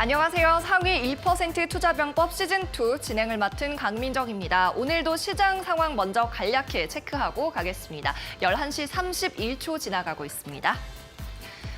안녕하세요. 상위 1% 투자병법 시즌2 진행을 맡은 강민정입니다. 오늘도 시장 상황 먼저 간략히 체크하고 가겠습니다. 11시 31초 지나가고 있습니다.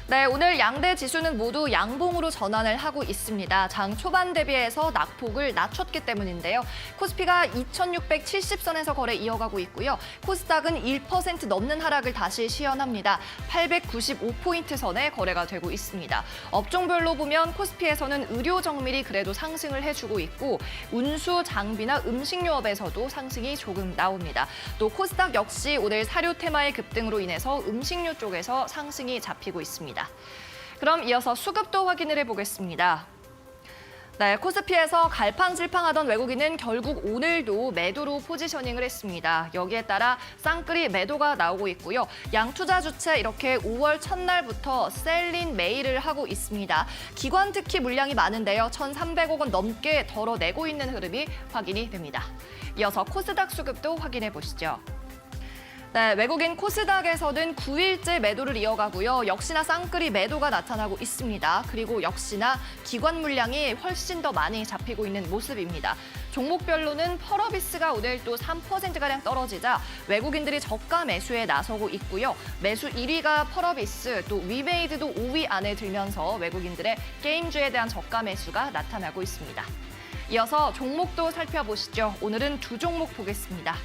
네, 오늘 양대 지수는 모두 양봉으로 전환을 하고 있습니다. 장 초반 대비해서 낙폭을 낮췄기 때문인데요. 코스피가 2670선에서 거래 이어가고 있고요. 코스닥은 1% 넘는 하락을 다시 시현합니다. 895포인트 선에 거래가 되고 있습니다. 업종별로 보면 코스피에서는 의료 정밀이 그래도 상승을 해주고 있고 운수, 장비나 음식료업에서도 상승이 조금 나옵니다. 또 코스닥 역시 오늘 사료 테마의 급등으로 인해서 음식료 쪽에서 상승이 잡히고 있습니다. 그럼 이어서 수급도 확인을 해보겠습니다. 네, 코스피에서 갈팡질팡하던 외국인은 결국 오늘도 매도로 포지셔닝을 했습니다. 여기에 따라 쌍끌이 매도가 나오고 있고요. 양투자 주체 이렇게 5월 첫날부터 셀린 매일을 하고 있습니다. 기관 특히 물량이 많은데요. 1,300억 원 넘게 덜어내고 있는 흐름이 확인이 됩니다. 이어서 코스닥 수급도 확인해 보시죠. 네, 외국인 코스닥에서는 9일째 매도를 이어가고요. 역시나 쌍끌이 매도가 나타나고 있습니다. 그리고 역시나 기관 물량이 훨씬 더 많이 잡히고 있는 모습입니다. 종목별로는 펄어비스가 오늘 또 3%가량 떨어지자 외국인들이 저가 매수에 나서고 있고요. 매수 1위가 펄어비스, 또 위메이드도 5위 안에 들면서 외국인들의 게임주에 대한 저가 매수가 나타나고 있습니다. 이어서 종목도 살펴보시죠. 오늘은 두 종목 보겠습니다.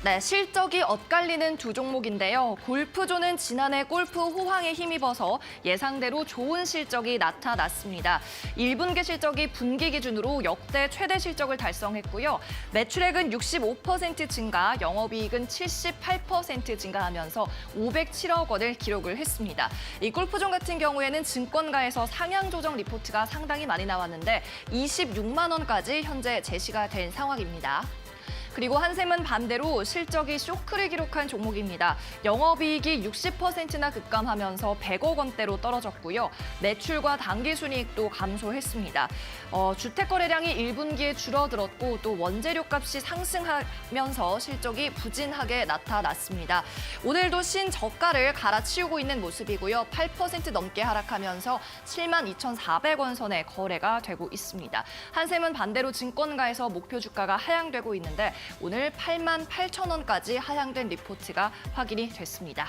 네, 실적이 엇갈리는 두 종목인데요. 골프존은 지난해 골프 호황에 힘입어서 예상대로 좋은 실적이 나타났습니다. 1분기 실적이 분기 기준으로 역대 최대 실적을 달성했고요. 매출액은 65% 증가, 영업이익은 78% 증가하면서 507억 원을 기록을 했습니다. 이 골프존 같은 경우에는 증권가에서 상향 조정 리포트가 상당히 많이 나왔는데 26만 원까지 현재 제시가 된 상황입니다. 그리고 한샘은 반대로 실적이 쇼크를 기록한 종목입니다. 영업이익이 60%나 급감하면서 100억 원대로 떨어졌고요. 매출과 당기순이익도 감소했습니다. 주택 거래량이 1분기에 줄어들었고 또 원재료 값이 상승하면서 실적이 부진하게 나타났습니다. 오늘도 신저가를 갈아치우고 있는 모습이고요. 8% 넘게 하락하면서 72,400원 선에 거래가 되고 있습니다. 한샘은 반대로 증권가에서 목표 주가가 하향되고 있는데 오늘 88,000원까지 하향된 리포트가 확인이 됐습니다.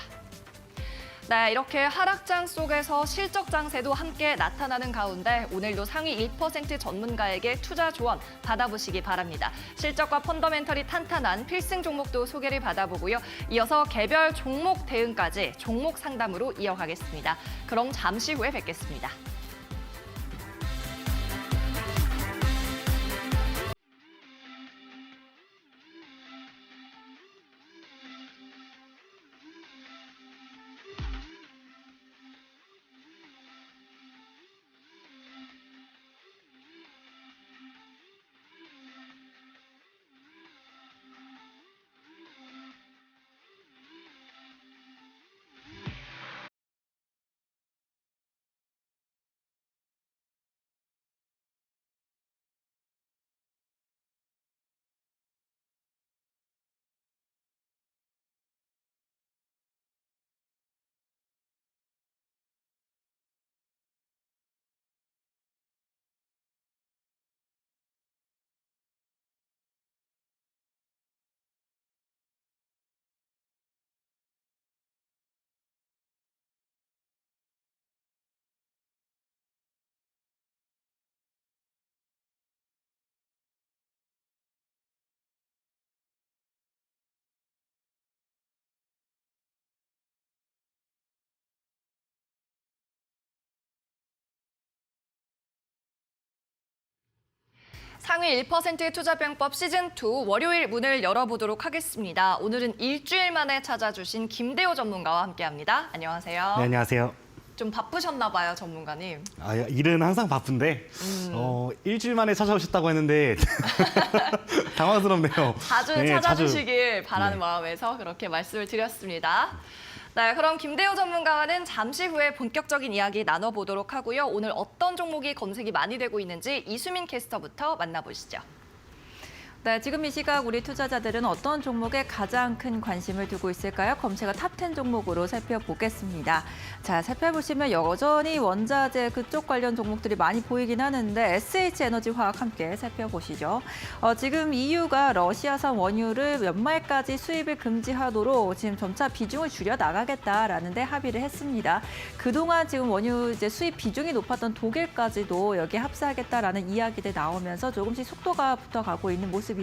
네, 이렇게 하락장 속에서 실적 장세도 함께 나타나는 가운데 오늘도 상위 1% 전문가에게 투자 조언 받아보시기 바랍니다. 실적과 펀더멘털이 탄탄한 필승 종목도 소개를 받아보고요. 이어서 개별 종목 대응까지 종목 상담으로 이어가겠습니다. 그럼 잠시 후에 뵙겠습니다. 상위 1% 투자병법 시즌2 월요일 문을 열어보도록 하겠습니다. 오늘은 일주일 만에 찾아주신 김대호 전문가와 함께합니다. 안녕하세요. 네, 안녕하세요. 좀 바쁘셨나 봐요, 전문가님. 일은 항상 바쁜데 일주일 만에 찾아오셨다고 했는데 당황스럽네요. 자주 네, 찾아주시길 바라는 네. 마음에서 그렇게 말씀을 드렸습니다. 네, 그럼 김대호 전문가와는 잠시 후에 본격적인 이야기 나눠보도록 하고요. 오늘 어떤 종목이 검색이 많이 되고 있는지 이수민 캐스터부터 만나보시죠. 네, 지금 이 시각 우리 투자자들은 어떤 종목에 가장 큰 관심을 두고 있을까요? 검색어 탑10 종목으로 살펴보겠습니다. 자, 살펴보시면 여전히 원자재 그쪽 관련 종목들이 많이 보이긴 하는데 SH에너지화학 함께 살펴보시죠. 지금 EU가 러시아산 원유를 연말까지 수입을 금지하도록 지금 점차 비중을 줄여 나가겠다라는 데 합의를 했습니다. 그동안 지금 원유 이제 수입 비중이 높았던 독일까지도 여기에 합세하겠다라는 이야기들 나오면서 조금씩 속도가 붙어가고 있는 모습이죠.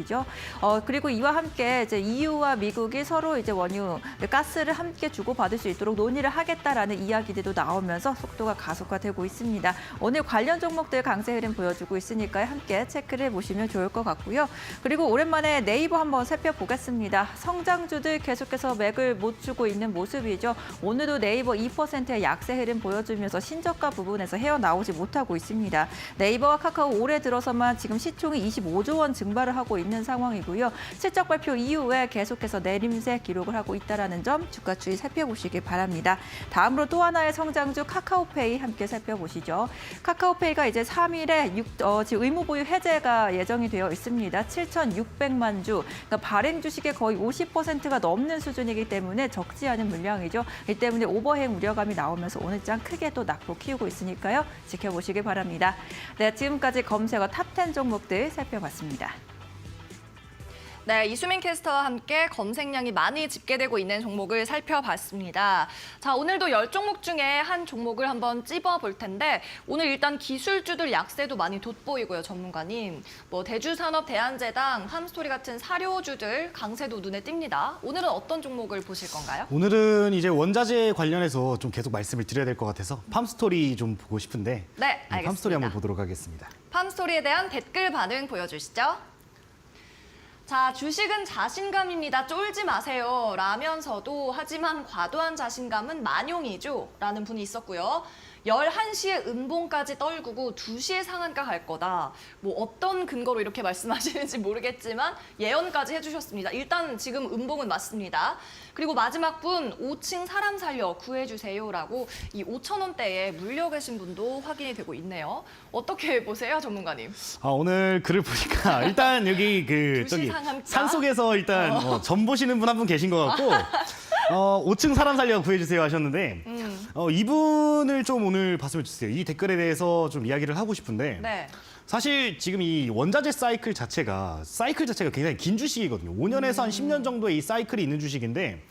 그리고 이와 함께 이제 EU와 미국이 서로 이제 원유, 가스를 함께 주고받을 수 있도록 논의를 하겠다라는 이야기들도 나오면서 속도가 가속화되고 있습니다. 오늘 관련 종목들 강세 흐름 보여주고 있으니까요. 함께 체크를 해보시면 좋을 것 같고요. 그리고 오랜만에 네이버 한번 살펴보겠습니다. 성장주들 계속해서 맥을 못 주고 있는 모습이죠. 오늘도 네이버 2%의 약세 흐름 보여주면서 신저가 부분에서 헤어나오지 못하고 있습니다. 네이버와 카카오 올해 들어서만 지금 시총이 25조 원 증발을 하고 있는 상황이고요. 실적 발표 이후에 계속해서 내림세 기록을 하고 있다는 점 주가 추이 살펴보시기 바랍니다. 다음으로 또 하나의 성장주 카카오페이 함께 살펴보시죠. 카카오페이가 이제 3일에 지금 의무 보유 해제가 예정이 되어 있습니다. 7,600만 주, 그러니까 발행 주식의 거의 50%가 넘는 수준이기 때문에 적지 않은 물량이죠. 이 때문에 오버행 우려감이 나오면서 오늘 장 크게 또 낙폭 키우고 있으니까요. 지켜보시기 바랍니다. 네, 지금까지 검색어 탑10 종목들 살펴봤습니다. 네, 이수민 캐스터와 함께 검색량이 많이 집계되고 있는 종목을 살펴봤습니다. 자, 오늘도 10종목 중에 한 종목을 한번 찝어볼 텐데 오늘 일단 기술주들 약세도 많이 돋보이고요, 전문가님. 대주산업, 대한제당, 함스토리 같은 사료주들 강세도 눈에 띕니다. 오늘은 어떤 종목을 보실 건가요? 오늘은 이제 원자재 관련해서 좀 계속 말씀을 드려야 될 것 같아서 팜스토리 좀 보고 싶은데 네, 알겠습니다. 팜스토리 한번 보도록 하겠습니다. 팜스토리에 대한 댓글 반응 보여주시죠. 자, 주식은 자신감입니다. 쫄지 마세요. 라면서도 하지만 과도한 자신감은 만용이죠. 라는 분이 있었고요. 11시에 음봉까지 떨구고 2시에 상한가 갈 거다. 어떤 근거로 이렇게 말씀하시는지 모르겠지만 예언까지 해주셨습니다. 일단 지금 음봉은 맞습니다. 그리고 마지막 분 5층 사람 살려 구해주세요라고 이 5,000원대에 물려 계신 분도 확인이 되고 있네요. 어떻게 보세요, 전문가님? 오늘 글을 보니까 일단 여기 두시 상한가? 산속에서 일단 점 보시는 분 한 분 계신 것 같고 5층 사람 살려 구해주세요 하셨는데 이분을 좀 오늘 봤으면 좋겠어요. 이 댓글에 대해서 좀 이야기를 하고 싶은데 네. 사실 지금 이 원자재 사이클 자체가 굉장히 긴 주식이거든요. 5년에서 한 10년 정도의 이 사이클이 있는 주식인데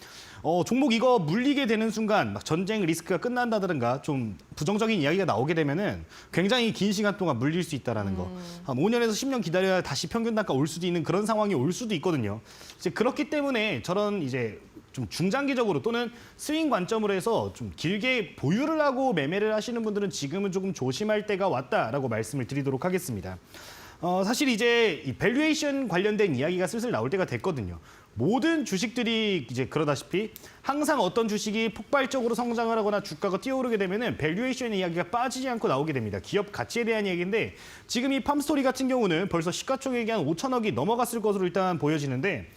종목 이거 물리게 되는 순간 막 전쟁 리스크가 끝난다든가 좀 부정적인 이야기가 나오게 되면은 굉장히 긴 시간 동안 물릴 수 있다라는 거. 한 5년에서 10년 기다려야 다시 평균 단가 올 수도 있는 그런 상황이 올 수도 있거든요. 이제 그렇기 때문에 저런 이제 좀 중장기적으로 또는 스윙 관점으로 해서 좀 길게 보유를 하고 매매를 하시는 분들은 지금은 조금 조심할 때가 왔다라고 말씀을 드리도록 하겠습니다. 사실 이제 이 밸류에이션 관련된 이야기가 슬슬 나올 때가 됐거든요. 모든 주식들이 이제 그러다시피 항상 어떤 주식이 폭발적으로 성장을 하거나 주가가 뛰어오르게 되면은 밸류에이션 이야기가 빠지지 않고 나오게 됩니다. 기업 가치에 대한 얘기인데 지금 이 팜스토리 같은 경우는 벌써 시가총액이 한 5천억이 넘어갔을 것으로 일단 보여지는데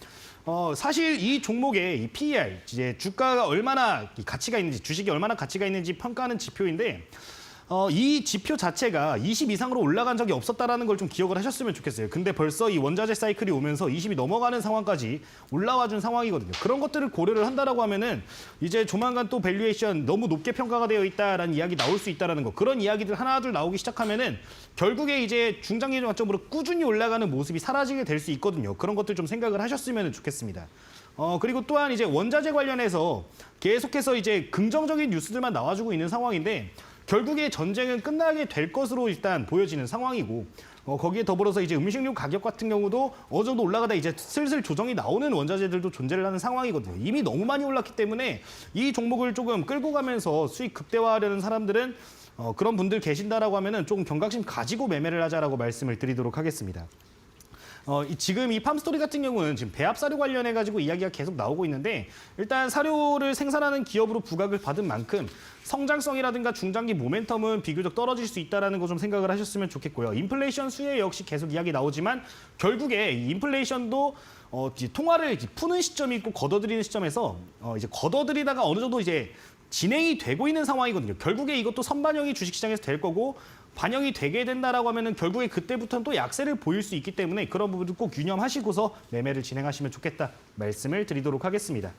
사실 이 종목의 이 PER, 이제 주가가 얼마나 가치가 있는지, 주식이 얼마나 가치가 있는지 평가하는 지표인데 이 지표 자체가 20 이상으로 올라간 적이 없었다라는 걸 좀 기억을 하셨으면 좋겠어요. 근데 벌써 이 원자재 사이클이 오면서 20이 넘어가는 상황까지 올라와 준 상황이거든요. 그런 것들을 고려를 한다라고 하면은 이제 조만간 또 밸류에이션 너무 높게 평가가 되어 있다라는 이야기 나올 수 있다라는 거. 그런 이야기들 하나둘 나오기 시작하면은 결국에 이제 중장기 관점으로 꾸준히 올라가는 모습이 사라지게 될 수 있거든요. 그런 것들 좀 생각을 하셨으면 좋겠습니다. 그리고 또한 이제 원자재 관련해서 계속해서 이제 긍정적인 뉴스들만 나와주고 있는 상황인데 결국에 전쟁은 끝나게 될 것으로 일단 보여지는 상황이고 거기에 더불어서 이제 음식료 가격 같은 경우도 어느 정도 올라가다 이제 슬슬 조정이 나오는 원자재들도 존재를 하는 상황이거든요. 이미 너무 많이 올랐기 때문에 이 종목을 조금 끌고 가면서 수익 극대화하려는 사람들은 그런 분들 계신다라고 하면은 조금 경각심 가지고 매매를 하자라고 말씀을 드리도록 하겠습니다. 지금 이 팜스토리 같은 경우는 지금 배합 사료 관련해가지고 이야기가 계속 나오고 있는데 일단 사료를 생산하는 기업으로 부각을 받은 만큼 성장성이라든가 중장기 모멘텀은 비교적 떨어질 수 있다는 거 좀 생각을 하셨으면 좋겠고요. 인플레이션 수혜 역시 계속 이야기 나오지만 결국에 이 인플레이션도 이제 통화를 이제 푸는 시점이 있고 걷어들이는 시점에서 이제 걷어들이다가 어느 정도 이제 진행이 되고 있는 상황이거든요. 결국에 이것도 선반영이 주식시장에서 될 거고 반영이 되게 된다라고 하면은 결국에 그때부터는 또 약세를 보일 수 있기 때문에 그런 부분도 꼭 유념하시고서 매매를 진행하시면 좋겠다 말씀을 드리도록 하겠습니다.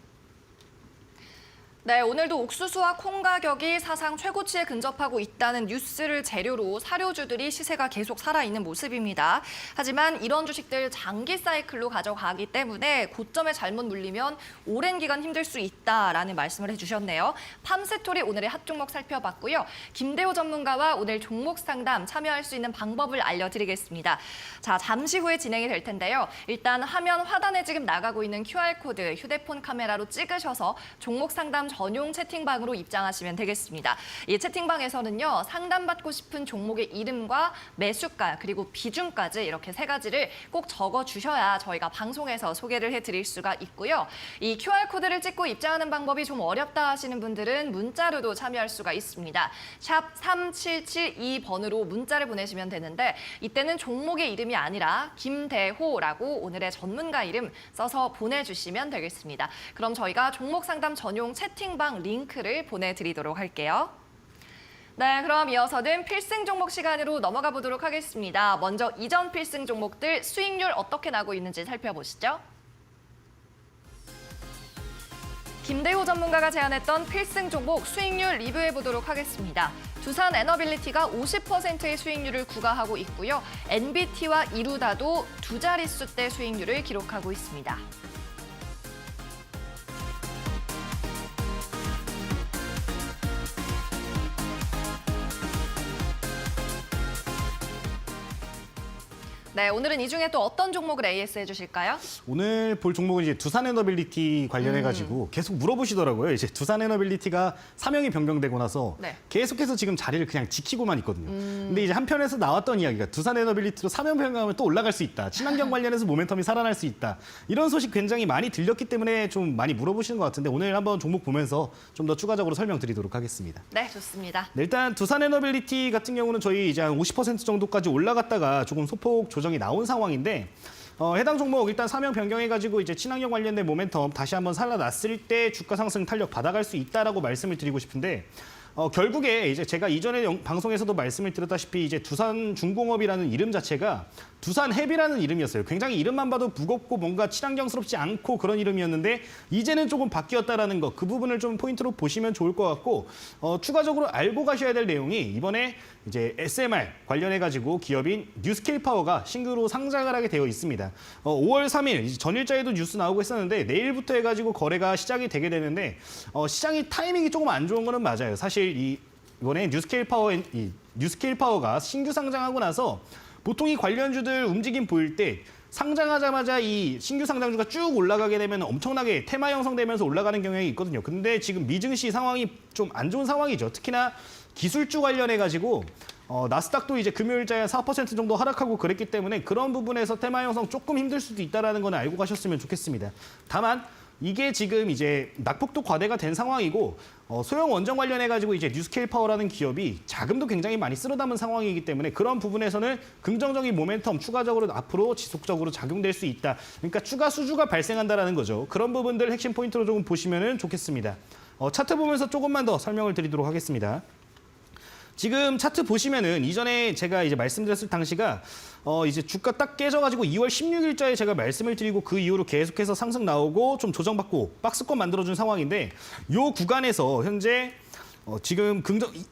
네, 오늘도 옥수수와 콩 가격이 사상 최고치에 근접하고 있다는 뉴스를 재료로 사료주들이 시세가 계속 살아있는 모습입니다. 하지만 이런 주식들 장기 사이클로 가져가기 때문에 고점에 잘못 물리면 오랜 기간 힘들 수 있다라는 말씀을 해주셨네요. 팜스토리 오늘의 핫 종목 살펴봤고요. 김대호 전문가와 오늘 종목 상담 참여할 수 있는 방법을 알려드리겠습니다. 자, 잠시 후에 진행이 될 텐데요. 일단 화면 하단에 지금 나가고 있는 QR코드 휴대폰 카메라로 찍으셔서 종목 상담 전용 채팅방으로 입장하시면 되겠습니다. 이 채팅방에서는요, 상담받고 싶은 종목의 이름과 매수가 그리고 비중까지 이렇게 세 가지를 꼭 적어주셔야 저희가 방송에서 소개를 해드릴 수가 있고요. 이 QR코드를 찍고 입장하는 방법이 좀 어렵다 하시는 분들은 문자로도 참여할 수가 있습니다. 샵 3772번으로 문자를 보내시면 되는데 이때는 종목의 이름이 아니라 김대호라고 오늘의 전문가 이름 써서 보내주시면 되겠습니다. 그럼 저희가 종목 상담 전용 채팅방 링크를 보내드리도록 할게요. 네, 그럼 이어서는 필승 종목 시간으로 넘어가 보도록 하겠습니다. 먼저 이전 필승 종목들 수익률 어떻게 나고 있는지 살펴보시죠. 김대호 전문가가 제안했던 필승 종목 수익률 리뷰해 보도록 하겠습니다. 두산 에너빌리티가 50%의 수익률을 구가하고 있고요. NBT와 이루다도 두 자릿수대 수익률을 기록하고 있습니다. 네, 오늘은 이 중에 또 어떤 종목을 AS 해주실까요? 오늘 볼 종목은 이제 두산에너빌리티 관련해가지고 계속 물어보시더라고요. 이제 두산에너빌리티가 사명이 변경되고 나서 네. 계속해서 지금 자리를 그냥 지키고만 있거든요. 근데 이제 한편에서 나왔던 이야기가 두산에너빌리티로 사명 변경하면 또 올라갈 수 있다. 친환경 관련해서 모멘텀이 살아날 수 있다. 이런 소식 굉장히 많이 들렸기 때문에 좀 많이 물어보시는 것 같은데 오늘 한번 종목 보면서 좀 더 추가적으로 설명드리도록 하겠습니다. 네, 좋습니다. 네, 일단 두산에너빌리티 같은 경우는 저희 이제 한 50% 정도까지 올라갔다가 조금 소폭 조정이 나온 상황인데 해당 종목 일단 사명 변경해가지고 이제 친환경 관련된 모멘텀 다시 한번 살아났을 때 주가 상승 탄력 받아갈 수 있다라고 말씀을 드리고 싶은데 결국에 이제 제가 이전에 방송에서도 말씀을 드렸다시피 이제 두산중공업이라는 이름 자체가 두산헵이라는 이름이었어요. 굉장히 이름만 봐도 무겁고 뭔가 친환경스럽지 않고 그런 이름이었는데 이제는 조금 바뀌었다라는 거, 그 부분을 좀 포인트로 보시면 좋을 것 같고 추가적으로 알고 가셔야 될 내용이 이번에 이제 SMR 관련해가지고 기업인 뉴스케일파워가 신규로 상장을 하게 되어 있습니다. 5월 3일 전일자에도 뉴스 나오고 있었는데 내일부터 해가지고 거래가 시작이 되게 되는데 시장이 타이밍이 조금 안 좋은 거는 맞아요. 사실 이번에 뉴스케일파워가 신규 상장하고 나서 보통 이 관련주들 움직임 보일 때 상장하자마자 이 신규 상장주가 쭉 올라가게 되면 엄청나게 테마 형성되면서 올라가는 경향이 있거든요. 근데 지금 미증시 상황이 좀 안 좋은 상황이죠. 특히나 기술주 관련해가지고 나스닥도 이제 금요일자에 4% 정도 하락하고 그랬기 때문에 그런 부분에서 테마 형성 조금 힘들 수도 있다는 건 알고 가셨으면 좋겠습니다. 다만 이게 지금 이제 낙폭도 과대가 된 상황이고 소형 원전 관련해가지고 이제 뉴스케일파워라는 기업이 자금도 굉장히 많이 쓸어 담은 상황이기 때문에 그런 부분에서는 긍정적인 모멘텀 추가적으로 앞으로 지속적으로 작용될 수 있다. 그러니까 추가 수주가 발생한다라는 거죠. 그런 부분들 핵심 포인트로 조금 보시면 좋겠습니다. 차트 보면서 조금만 더 설명을 드리도록 하겠습니다. 지금 차트 보시면은 이전에 제가 이제 말씀드렸을 당시가 이제 주가 딱 깨져가지고 2월 16일자에 제가 말씀을 드리고 그 이후로 계속해서 상승 나오고 좀 조정받고 박스권 만들어준 상황인데 요 구간에서 현재 지금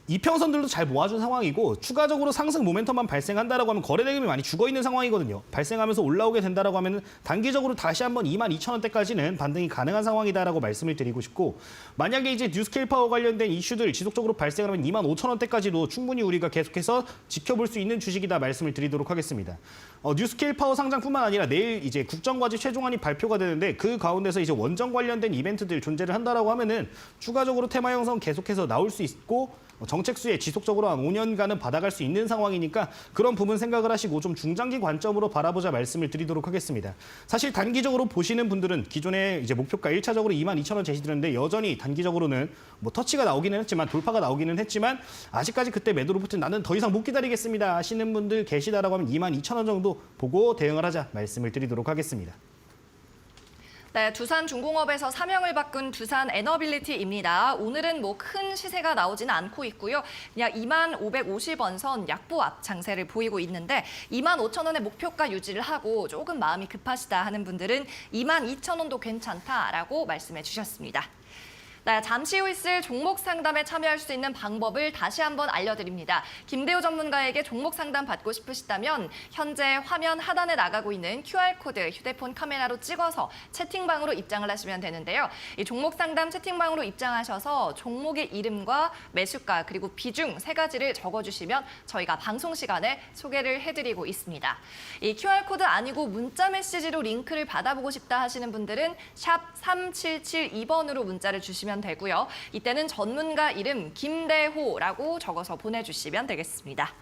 이평선들도 잘 모아준 상황이고 추가적으로 상승 모멘텀만 발생한다라고 하면 거래 대금이 많이 죽어 있는 상황이거든요. 발생하면서 올라오게 된다라고 하면 단기적으로 다시 한번 22,000원대까지는 반등이 가능한 상황이다라고 말씀을 드리고 싶고 만약에 이제 뉴스케일파워 관련된 이슈들 지속적으로 발생하면 25,000원대까지도 충분히 우리가 계속해서 지켜볼 수 있는 주식이다 말씀을 드리도록 하겠습니다. 뉴스케일파워 상장뿐만 아니라 내일 이제 국정과제 최종안이 발표가 되는데 그 가운데서 이제 원전 관련된 이벤트들 존재를 한다라고 하면은 추가적으로 테마 형성 계속해서 나올 수 있고 정책 수혜 지속적으로 한 5년간은 받아갈 수 있는 상황이니까 그런 부분 생각을 하시고 좀 중장기 관점으로 바라보자 말씀을 드리도록 하겠습니다. 사실 단기적으로 보시는 분들은 기존에 이제 목표가 1차적으로 22,000원 제시드렸는데 여전히 단기적으로는 뭐 터치가 나오기는 했지만 돌파가 나오기는 했지만 아직까지 그때 매도로부터 나는 더 이상 못 기다리겠습니다 하시는 분들 계시다라고 하면 22,000원 정도 보고 대응을 하자 말씀을 드리도록 하겠습니다. 네, 두산중공업에서 사명을 바꾼 두산에너빌리티입니다. 오늘은 뭐 큰 시세가 나오지는 않고 있고요. 그냥 25,550원 선 약보합 장세를 보이고 있는데 25,000원의 목표가 유지를 하고 조금 마음이 급하시다 하는 분들은 22,000원도 괜찮다라고 말씀해 주셨습니다. 네, 잠시 후 있을 종목 상담에 참여할 수 있는 방법을 다시 한번 알려드립니다. 김대호 전문가에게 종목 상담 받고 싶으시다면 현재 화면 하단에 나가고 있는 QR코드 휴대폰 카메라로 찍어서 채팅방으로 입장을 하시면 되는데요. 이 종목 상담 채팅방으로 입장하셔서 종목의 이름과 매수가 그리고 비중 세 가지를 적어주시면 저희가 방송 시간에 소개를 해드리고 있습니다. 이 QR코드 아니고 문자 메시지로 링크를 받아보고 싶다 하시는 분들은 샵 3772번으로 문자를 주시면 되고요. 이때는 전문가 이름 김대호라고 적어서 보내주시면 되겠습니다.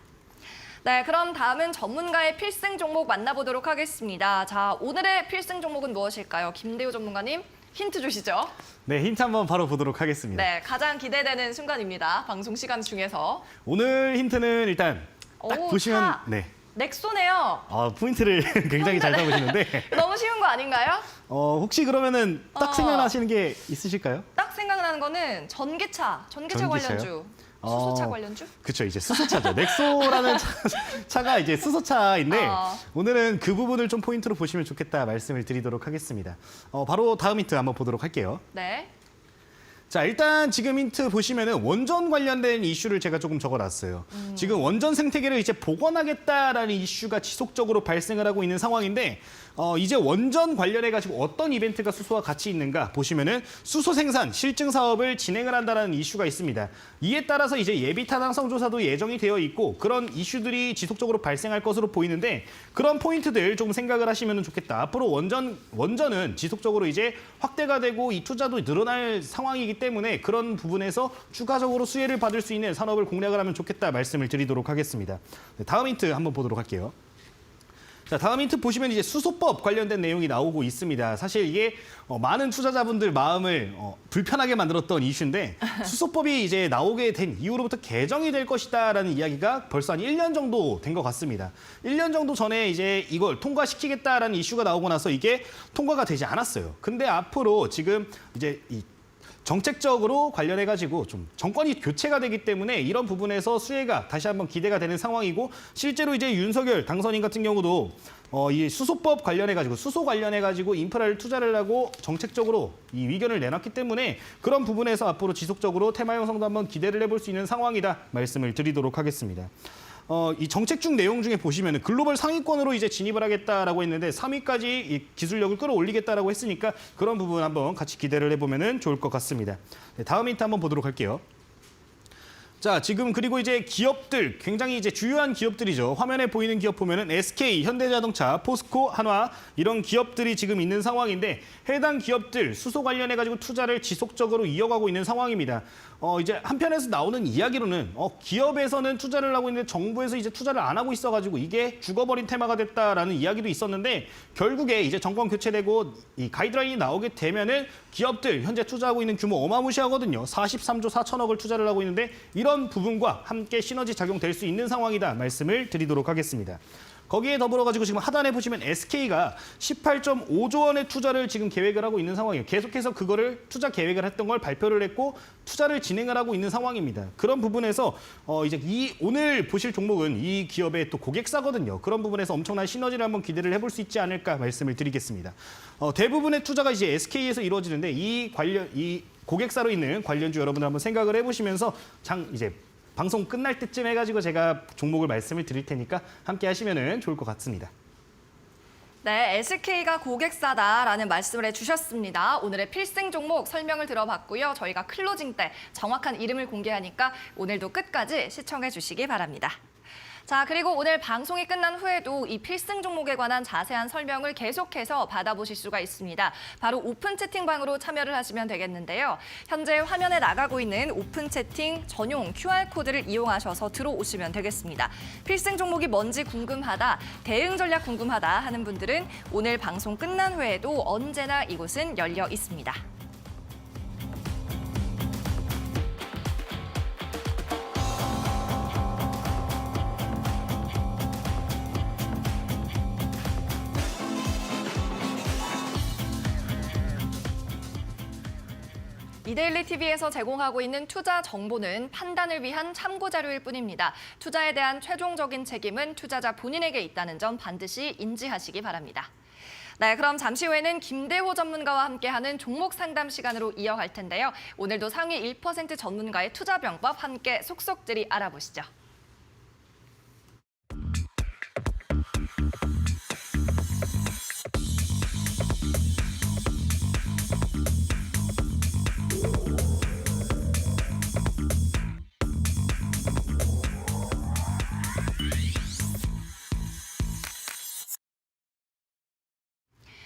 네, 그럼 다음은 전문가의 필승 종목 만나보도록 하겠습니다. 자, 오늘의 필승 종목은 무엇일까요? 김대호 전문가님 힌트 주시죠. 네, 힌트 한번 바로 보도록 하겠습니다. 네, 가장 기대되는 순간입니다. 방송 시간 중에서. 오늘 힌트는 일단 딱 오, 보시면 차. 네. 넥소네요. 포인트를 굉장히 잘 잡으시는데 너무 쉬운 거 아닌가요? 혹시 그러면은 딱 생각나시는 게 있으실까요? 딱 생각나는 거는 전기차 전기차요? 관련주, 수소차 관련주? 그렇죠. 이제 수소차죠. 넥소라는 차가 이제 수소차인데 오늘은 그 부분을 좀 포인트로 보시면 좋겠다 말씀을 드리도록 하겠습니다. 바로 다음 힌트 한번 보도록 할게요. 네. 자, 일단 지금 힌트 보시면은 원전 관련된 이슈를 제가 조금 적어놨어요. 지금 원전 생태계를 이제 복원하겠다라는 이슈가 지속적으로 발생을 하고 있는 상황인데 이제 원전 관련해가지고 어떤 이벤트가 수소와 같이 있는가 보시면은 수소 생산 실증 사업을 진행을 한다는 이슈가 있습니다. 이에 따라서 이제 예비 타당성 조사도 예정이 되어 있고 그런 이슈들이 지속적으로 발생할 것으로 보이는데 그런 포인트들 좀 생각을 하시면 좋겠다. 앞으로 원전은 지속적으로 이제 확대가 되고 이 투자도 늘어날 상황이기 때문에 그런 부분에서 추가적으로 수혜를 받을 수 있는 산업을 공략을 하면 좋겠다 말씀을 드리도록 하겠습니다. 네, 다음 힌트 한번 보도록 할게요. 자, 다음 힌트 보시면 이제 수소법 관련된 내용이 나오고 있습니다. 사실 이게 많은 투자자분들 마음을 불편하게 만들었던 이슈인데 수소법이 이제 나오게 된 이후로부터 개정이 될 것이다라는 이야기가 벌써 한 1년 정도 된 것 같습니다. 1년 정도 전에 이제 이걸 통과시키겠다라는 이슈가 나오고 나서 이게 통과가 되지 않았어요. 근데 앞으로 지금 이제 이 정책적으로 관련해가지고 좀 정권이 교체가 되기 때문에 이런 부분에서 수혜가 다시 한번 기대가 되는 상황이고 실제로 이제 윤석열 당선인 같은 경우도 이 수소법 관련해가지고 수소 관련해가지고 인프라를 투자를 하고 정책적으로 이 의견을 내놨기 때문에 그런 부분에서 앞으로 지속적으로 테마 형성도 한번 기대를 해볼 수 있는 상황이다 말씀을 드리도록 하겠습니다. 이 정책중 내용 중에 보시면 글로벌 상위권으로 이제 진입을 하겠다라고 했는데 3위까지 이 기술력을 끌어올리겠다라고 했으니까 그런 부분 한번 같이 기대를 해보면 좋을 것 같습니다. 네, 다음 힌트 한번 보도록 할게요. 자, 지금 그리고 이제 기업들 굉장히 이제 주요한 기업들이죠. 화면에 보이는 기업 보면은 SK, 현대자동차, 포스코, 한화 이런 기업들이 지금 있는 상황인데 해당 기업들 수소 관련해 가지고 투자를 지속적으로 이어가고 있는 상황입니다. 이제 한편에서 나오는 이야기로는 기업에서는 투자를 하고 있는데 정부에서 이제 투자를 안 하고 있어가지고 이게 죽어버린 테마가 됐다라는 이야기도 있었는데 결국에 이제 정권 교체되고 이 가이드라인이 나오게 되면은 기업들 현재 투자하고 있는 규모 어마무시하거든요. 43조 4천억을 투자를 하고 있는데 이런 부분과 함께 시너지 작용될 수 있는 상황이다 말씀을 드리도록 하겠습니다. 거기에 더불어가지고 지금 하단에 보시면 SK가 18.5조 원의 투자를 지금 계획을 하고 있는 상황이에요. 계속해서 그거를 투자 계획을 했던 걸 발표를 했고 투자를 진행을 하고 있는 상황입니다. 그런 부분에서 이제 오늘 보실 종목은 이 기업의 또 고객사거든요. 그런 부분에서 엄청난 시너지를 한번 기대를 해볼 수 있지 않을까 말씀을 드리겠습니다. 대부분의 투자가 이제 SK에서 이루어지는데 이 고객사로 있는 관련주 여러분들 한번 생각을 해보시면서 이제 방송 끝날 때쯤 해가지고 제가 종목을 말씀을 드릴 테니까 함께 하시면 좋을 것 같습니다. 네, SK가 고객사다라는 말씀을 해주셨습니다. 오늘의 필승 종목 설명을 들어봤고요. 저희가 클로징 때 정확한 이름을 공개하니까 오늘도 끝까지 시청해 주시기 바랍니다. 자, 그리고 오늘 방송이 끝난 후에도 이 필승 종목에 관한 자세한 설명을 계속해서 받아보실 수가 있습니다. 바로 오픈 채팅방으로 참여를 하시면 되겠는데요. 현재 화면에 나가고 있는 오픈 채팅 전용 QR코드를 이용하셔서 들어오시면 되겠습니다. 필승 종목이 뭔지 궁금하다, 대응 전략 궁금하다 하는 분들은 오늘 방송 끝난 후에도 언제나 이곳은 열려 있습니다. 이데일리 TV에서 제공하고 있는 투자 정보는 판단을 위한 참고 자료일 뿐입니다. 투자에 대한 최종적인 책임은 투자자 본인에게 있다는 점 반드시 인지하시기 바랍니다. 네, 그럼 잠시 후에는 김대호 전문가와 함께하는 종목 상담 시간으로 이어갈 텐데요. 오늘도 상위 1% 전문가의 투자 병법 함께 속속들이 알아보시죠.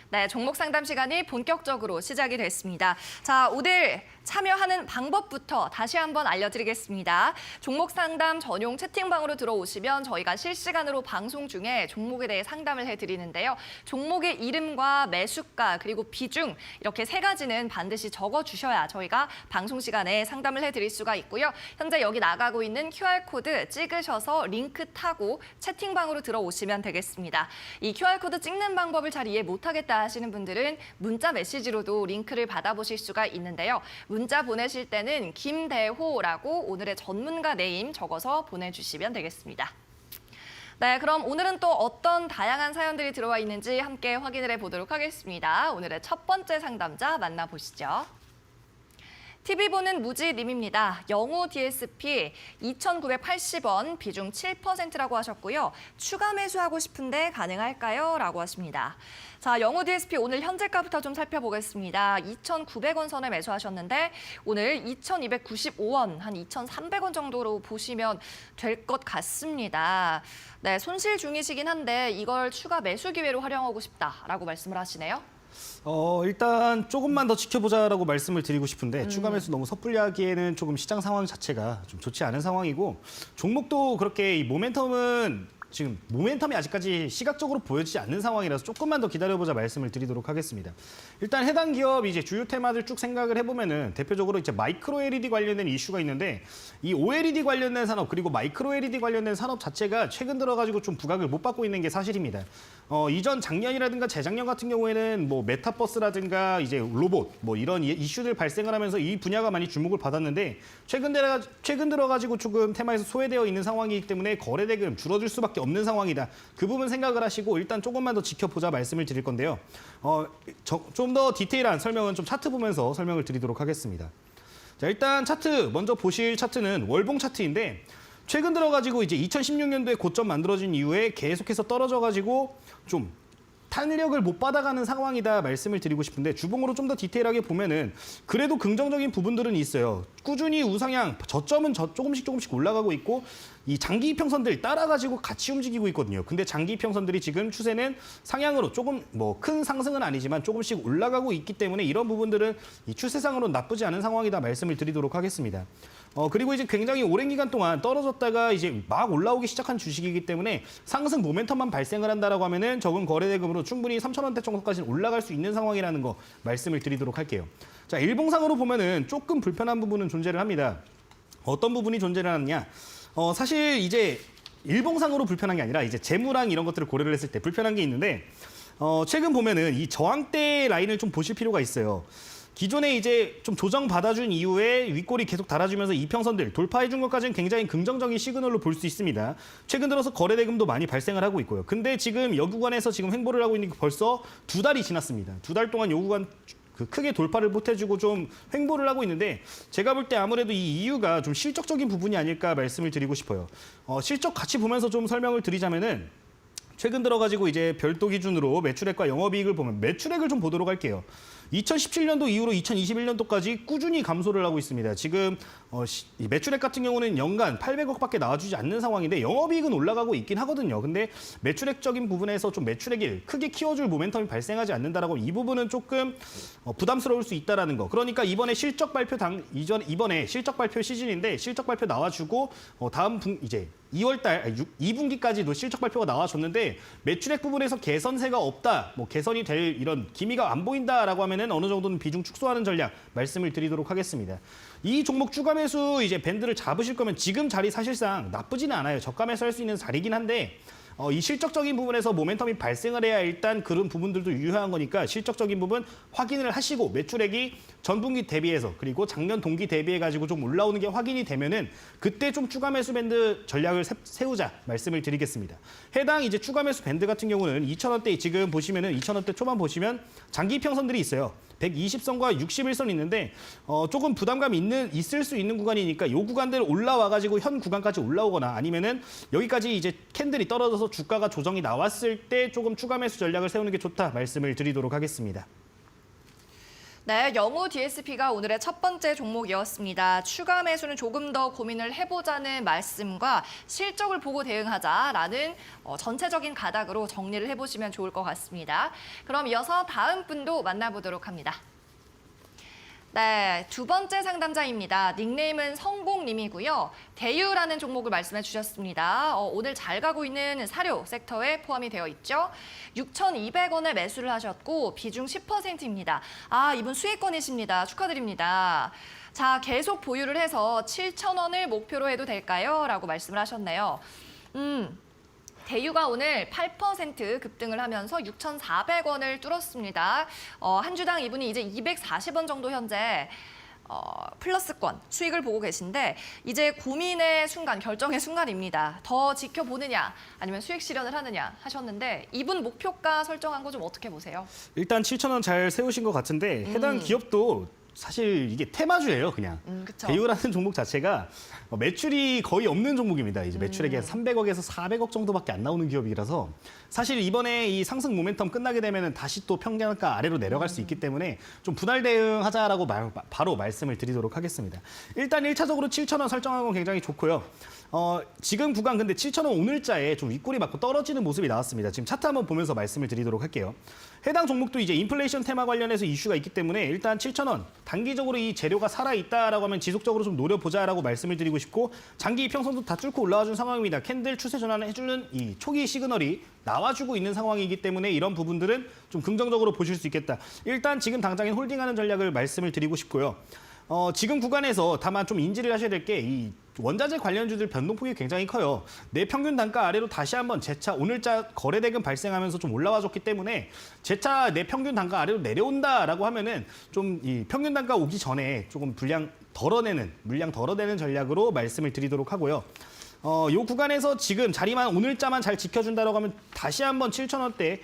네, 종목 상담 시간이 본격적으로 시작이 됐습니다. 자, 오늘 참여하는 방법부터 다시 한번 알려드리겠습니다. 종목 상담 전용 채팅방으로 들어오시면 저희가 실시간으로 방송 중에 종목에 대해 상담을 해드리는데요. 종목의 이름과 매수가 그리고 비중 이렇게 세 가지는 반드시 적어주셔야 저희가 방송 시간에 상담을 해드릴 수가 있고요. 현재 여기 나가고 있는 QR코드 찍으셔서 링크 타고 채팅방으로 들어오시면 되겠습니다. 이 QR코드 찍는 방법을 잘 이해 못하겠다 하시는 분들은 문자 메시지로도 링크를 받아보실 수가 있는데요. 문자 보내실 때는 김대호라고 오늘의 전문가 네임 적어서 보내주시면 되겠습니다. 네, 그럼 오늘은 또 어떤 다양한 사연들이 들어와 있는지 함께 확인을 해보도록 하겠습니다. 오늘의 첫 번째 상담자 만나보시죠. TV 보는 무지님입니다. 영우 DSP 2,980원, 비중 7%라고 하셨고요. 추가 매수하고 싶은데 가능할까요? 라고 하십니다. 자, 영우 DSP 오늘 현재가부터 좀 살펴보겠습니다. 2,900원 선에 매수하셨는데 오늘 2,295원, 한 2,300원 정도로 보시면 될 것 같습니다. 네, 손실 중이시긴 한데 이걸 추가 매수 기회로 활용하고 싶다라고 말씀을 하시네요. 일단 조금만 더 지켜보자라고 말씀을 드리고 싶은데 추가 매수 너무 섣불리 하기에는 조금 시장 상황 자체가 좀 좋지 않은 상황이고 종목도 그렇게 이 모멘텀이 아직까지 시각적으로 보여지지 않는 상황이라서 조금만 더 기다려보자 말씀을 드리도록 하겠습니다. 일단 해당 기업 이제 주요 테마들 쭉 생각을 해보면은 대표적으로 이제 마이크로 LED 관련된 이슈가 있는데 이 OLED 관련된 산업 그리고 마이크로 LED 관련된 산업 자체가 최근 들어가지고 좀 부각을 못 받고 있는 게 사실입니다. 이전 작년이라든가 재작년 같은 경우에는 뭐 메타버스라든가 이제 로봇 뭐 이런 이슈들 발생을 하면서 이 분야가 많이 주목을 받았는데 최근 들어가지고 조금 테마에서 소외되어 있는 상황이기 때문에 거래 대금 줄어들 수밖에 없는 상황이다. 그 부분 생각을 하시고 일단 조금만 더 지켜보자 말씀을 드릴 건데요. 좀 더 디테일한 설명은 좀 차트 보면서 설명을 드리도록 하겠습니다. 자, 일단 차트 먼저 보실 차트는 월봉 차트인데 최근 들어가지고 이제 2016년도에 고점 만들어진 이후에 계속해서 떨어져가지고 좀 탄력을 못 받아가는 상황이다 말씀을 드리고 싶은데 주봉으로 좀 더 디테일하게 보면은 그래도 긍정적인 부분들은 있어요. 꾸준히 우상향, 저점은 조금씩 올라가고 있고 이 장기 이평선들 따라가지고 같이 움직이고 있거든요. 근데 장기 이평선들이 지금 추세는 상향으로 조금 뭐 큰 상승은 아니지만 조금씩 올라가고 있기 때문에 이런 부분들은 이 추세상으로 나쁘지 않은 상황이다 말씀을 드리도록 하겠습니다. 그리고 이제 굉장히 오랜 기간 동안 떨어졌다가 이제 막 올라오기 시작한 주식이기 때문에 상승 모멘텀만 발생을 한다라고 하면은 적은 거래 대금으로 충분히 3,000원대 정도까지는 올라갈 수 있는 상황이라는 거 말씀을 드리도록 할게요. 자, 일봉상으로 보면은 조금 불편한 부분은 존재를 합니다. 어떤 부분이 존재를 하느냐? 사실 이제 일봉상으로 불편한 게 아니라 이제 재무랑 이런 것들을 고려를 했을 때 불편한 게 있는데 최근 보면은 이 저항대 라인을 좀 보실 필요가 있어요. 기존에 이제 좀 조정 받아준 이후에 윗골이 계속 달아주면서 이평선들 돌파해준 것까지는 굉장히 긍정적인 시그널로 볼 수 있습니다. 최근 들어서 거래 대금도 많이 발생을 하고 있고요. 근데 지금 여 구간에서 지금 횡보를 하고 있는 게 벌써 2달이 지났습니다. 2달 동안 요 구간 크게 돌파를 못해주고 좀 횡보를 하고 있는데 제가 볼 때 아무래도 이 이유가 좀 실적적인 부분이 아닐까 말씀을 드리고 싶어요. 실적 같이 보면서 좀 설명을 드리자면은 최근 들어가지고 이제 별도 기준으로 매출액과 영업이익을 보면 매출액을 좀 보도록 할게요. 2017년도 이후로 2021년도까지 꾸준히 감소를 하고 있습니다. 지금 이 매출액 같은 경우는 연간 800억밖에 나와주지 않는 상황인데 영업이익은 올라가고 있긴 하거든요. 근데 매출액적인 부분에서 좀 매출액을 크게 키워줄 모멘텀이 발생하지 않는다라고 이 부분은 조금 부담스러울 수 있다라는 거. 그러니까 이번에 실적 발표 이번에 실적 발표 시즌인데 실적 발표 나와주고 다음 이제 2분기까지도 실적 발표가 나와줬는데 매출액 부분에서 개선세가 없다, 뭐 개선이 될 이런 기미가 안 보인다라고 하면은 어느 정도는 비중 축소하는 전략 말씀을 드리도록 하겠습니다. 이 종목 추가 매수 이제 밴드를 잡으실 거면 지금 자리 사실상 나쁘지는 않아요. 저가 매수할 수 있는 자리긴 한데 이 실적적인 부분에서 모멘텀이 발생을 해야 일단 그런 부분들도 유효한 거니까 실적적인 부분 확인을 하시고 매출액이 전분기 대비해서 그리고 작년 동기 대비해가지고 좀 올라오는 게 확인이 되면은 그때 좀 추가 매수 밴드 전략을 세우자 말씀을 드리겠습니다. 해당 이제 추가 매수 밴드 같은 경우는 2,000원대 지금 보시면은 2,000원대 초반 보시면 장기 평선들이 있어요. 120선과 61선 있는데 조금 부담감이 있을 수 있는 구간이니까 이 구간들 올라와가지고 현 구간까지 올라오거나 아니면은 여기까지 이제 캔들이 떨어져서 주가가 조정이 나왔을 때 조금 추가 매수 전략을 세우는 게 좋다 말씀을 드리도록 하겠습니다. 네, 영우 DSP가 오늘의 첫 번째 종목이었습니다. 추가 매수는 조금 더 고민을 해보자는 말씀과 실적을 보고 대응하자라는 전체적인 가닥으로 정리를 해보시면 좋을 것 같습니다. 그럼 이어서 다음 분도 만나보도록 합니다. 네, 두 번째 상담자입니다. 닉네임은 성공님이고요. 대유라는 종목을 말씀해 주셨습니다. 오늘 잘 가고 있는 사료 섹터에 포함이 되어 있죠. 6,200원에 매수를 하셨고 비중 10%입니다. 아, 이분 수익권이십니다. 축하드립니다. 자, 계속 보유를 해서 7,000원을 목표로 해도 될까요? 라고 말씀을 하셨네요. 대유가 오늘 8% 급등을 하면서 6,400원을 뚫었습니다. 한 주당 이분이 이제 240원 정도 현재 플러스권 수익을 보고 계신데 이제 고민의 순간, 결정의 순간입니다. 더 지켜보느냐 아니면 수익 실현을 하느냐 하셨는데 이분 목표가 설정한 거 좀 어떻게 보세요? 일단 7,000원 잘 세우신 것 같은데 해당 기업도 사실 이게 테마주예요, 그냥. 그쵸. 대유라는 종목 자체가 매출이 거의 없는 종목입니다. 이제 매출액이 300억에서 400억 정도밖에 안 나오는 기업이라서 사실 이번에 이 상승 모멘텀 끝나게 되면 다시 또 평균가 아래로 내려갈 수 있기 때문에 좀 분할 대응하자라고 바로 말씀을 드리도록 하겠습니다. 일단 1차적으로 7,000원 설정한 건 굉장히 좋고요. 지금 구간 근데 7,000원 오늘자에 좀 윗꼬리 맞고 떨어지는 모습이 나왔습니다. 지금 차트 한번 보면서 말씀을 드리도록 할게요. 해당 종목도 이제 인플레이션 테마 관련해서 이슈가 있기 때문에 일단 7,000원 단기적으로 이 재료가 살아있다라고 하면 지속적으로 좀 노려보자라고 말씀을 드리고 싶고 장기 이평선도 다 뚫고 올라와준 상황입니다. 캔들 추세 전환을 해주는 이 초기 시그널이 나와주고 있는 상황이기 때문에 이런 부분들은 좀 긍정적으로 보실 수 있겠다. 일단 지금 당장인 홀딩하는 전략을 말씀을 드리고 싶고요. 지금 구간에서 다만 좀 인지를 하셔야 될 게 이 원자재 관련주들 변동폭이 굉장히 커요. 내 평균 단가 아래로 다시 한번 재차 오늘자 거래대금 발생하면서 좀 올라와줬기 때문에 재차 내 평균 단가 아래로 내려온다라고 하면은 좀 이 평균 단가 오기 전에 조금 물량 덜어내는 전략으로 말씀을 드리도록 하고요. 요 구간에서 지금 자리만 오늘자만 잘 지켜준다라고 하면 다시 한번 7,000원대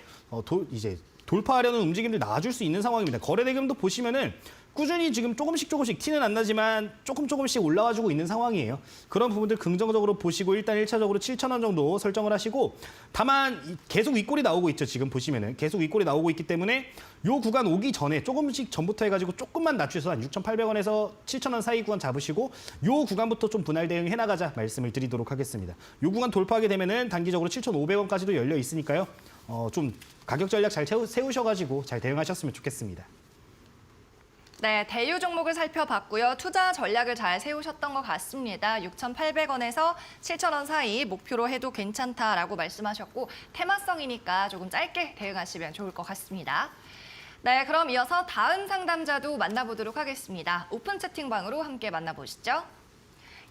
이제 돌파하려는 움직임들 나와줄 수 있는 상황입니다. 거래대금도 보시면은 꾸준히 지금 조금씩 티는 안 나지만 조금씩 올라와주고 있는 상황이에요. 그런 부분들 긍정적으로 보시고 일단 1차적으로 7,000원 정도 설정을 하시고 다만 계속 윗골이 나오고 있죠. 지금 보시면은 계속 윗골이 나오고 있기 때문에 요 구간 오기 전에 조금씩 전부터 해가지고 조금만 낮춰서 한 6,800원에서 7,000원 사이 구간 잡으시고 요 구간부터 좀 분할 대응 해나가자 말씀을 드리도록 하겠습니다. 요 구간 돌파하게 되면은 단기적으로 7,500원까지도 열려 있으니까요. 좀 가격 전략 잘 세우셔가지고 잘 대응하셨으면 좋겠습니다. 네, 대유 종목을 살펴봤고요. 투자 전략을 잘 세우셨던 것 같습니다. 6,800원에서 7,000원 사이 목표로 해도 괜찮다라고 말씀하셨고 테마성이니까 조금 짧게 대응하시면 좋을 것 같습니다. 네, 그럼 이어서 다음 상담자도 만나보도록 하겠습니다. 오픈 채팅방으로 함께 만나보시죠.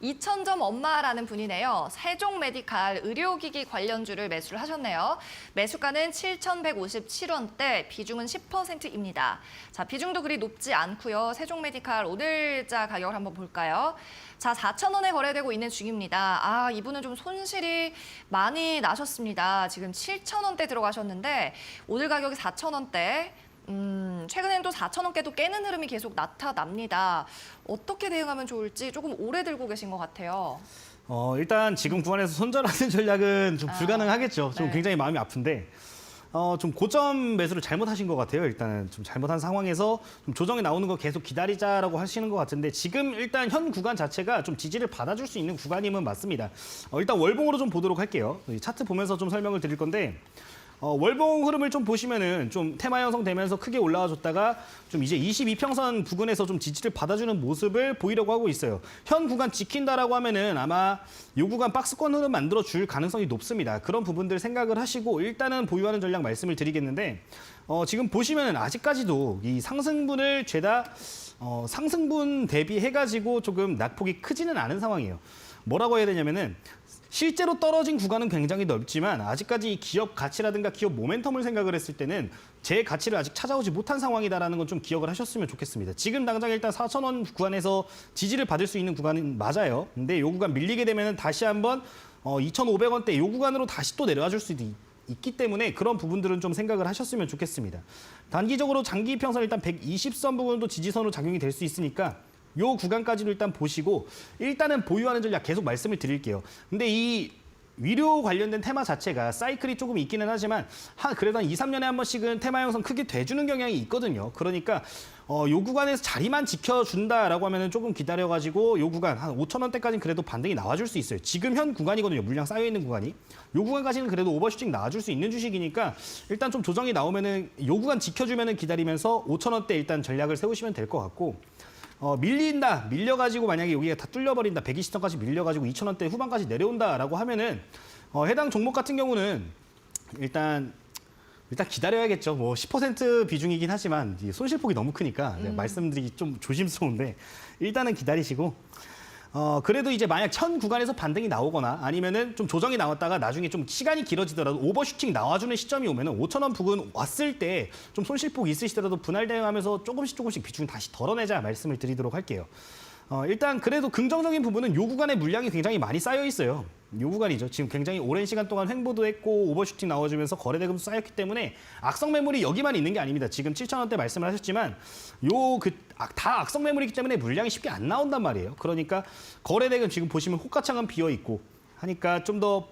2,000점 엄마라는 분이네요. 세종 메디칼 의료기기 관련주를 매수를 하셨네요. 매수가는 7,157원대, 비중은 10%입니다. 자, 비중도 그리 높지 않고요. 세종 메디칼 오늘자 가격을 한번 볼까요? 자, 4,000원에 거래되고 있는 중입니다. 아, 이분은 좀 손실이 많이 나셨습니다. 지금 7,000원대 들어가셨는데 오늘 가격이 4,000원대. 최근엔 또 4,000원대도 깨는 흐름이 계속 나타납니다. 어떻게 대응하면 좋을지 조금 오래 들고 계신 것 같아요. 일단 지금 구간에서 손절하는 전략은 좀 불가능하겠죠. 좀 네. 굉장히 마음이 아픈데 좀 고점 매수를 잘못하신 것 같아요. 일단은 좀 잘못한 상황에서 좀 조정이 나오는 거 계속 기다리자라고 하시는 것 같은데 지금 일단 현 구간 자체가 좀 지지를 받아줄 수 있는 구간임은 맞습니다. 일단 월봉으로 좀 보도록 할게요. 이 차트 보면서 좀 설명을 드릴 건데 월봉 흐름을 좀 보시면은 좀 테마 형성되면서 크게 올라와 줬다가 좀 이제 22평선 부근에서 좀 지지를 받아주는 모습을 보이려고 하고 있어요. 현 구간 지킨다라고 하면은 아마 이 구간 박스권 흐름 만들어 줄 가능성이 높습니다. 그런 부분들 생각을 하시고 일단은 보유하는 전략 말씀을 드리겠는데 지금 보시면은 아직까지도 이 상승분을 죄다 상승분 대비해가지고 조금 낙폭이 크지는 않은 상황이에요. 뭐라고 해야 되냐면은 실제로 떨어진 구간은 굉장히 넓지만 아직까지 기업 가치라든가 기업 모멘텀을 생각을 했을 때는 제 가치를 아직 찾아오지 못한 상황이다라는 건 좀 기억을 하셨으면 좋겠습니다. 지금 당장 일단 4,000원 구간에서 지지를 받을 수 있는 구간은 맞아요. 근데 이 구간 밀리게 되면 다시 한번 2,500원대 이 구간으로 다시 또 내려와 줄 수도 있기 때문에 그런 부분들은 좀 생각을 하셨으면 좋겠습니다. 단기적으로 장기 이평선 일단 120선 부분도 지지선으로 작용이 될 수 있으니까 요 구간까지도 일단 보시고 일단은 보유하는 전략 계속 말씀을 드릴게요. 근데 이 위료 관련된 테마 자체가 사이클이 조금 있기는 하지만 그래도 한 2, 3년에 한 번씩은 테마 형성 크게 돼주는 경향이 있거든요. 그러니까 요 구간에서 자리만 지켜준다라고 하면은 조금 기다려가지고 요 구간 한 5,000원대까지는 그래도 반등이 나와줄 수 있어요. 지금 현 구간이거든요. 물량 쌓여있는 구간이. 요 구간까지는 그래도 오버슈팅 나와줄 수 있는 주식이니까 일단 좀 조정이 나오면은 요 구간 지켜주면은 기다리면서 5,000원대 일단 전략을 세우시면 될 것 같고 밀려가지고 만약에 여기가 다 뚫려버린다, 120선까지 밀려가지고 2,000원대 후반까지 내려온다라고 하면은 해당 종목 같은 경우는 일단 기다려야겠죠. 뭐 10% 비중이긴 하지만 손실폭이 너무 크니까 말씀드리기 좀 조심스러운데 일단은 기다리시고 그래도 이제 만약 현 구간에서 반등이 나오거나 아니면은 좀 조정이 나왔다가 나중에 좀 시간이 길어지더라도 오버슈팅 나와주는 시점이 오면은 5,000원 부근 왔을 때 좀 손실폭 있으시더라도 분할 대응하면서 조금씩 비중 다시 덜어내자 말씀을 드리도록 할게요. 일단 그래도 긍정적인 부분은 요 구간에 물량이 굉장히 많이 쌓여 있어요. 요 구간이죠. 지금 굉장히 오랜 시간 동안 횡보도 했고 오버슈팅 나와주면서 거래대금도 쌓였기 때문에 악성 매물이 여기만 있는 게 아닙니다. 지금 7,000원대 말씀을 하셨지만 다 악성 매물이기 때문에 물량이 쉽게 안 나온단 말이에요. 그러니까 거래대금 지금 보시면 호가창은 비어 있고 하니까 좀 더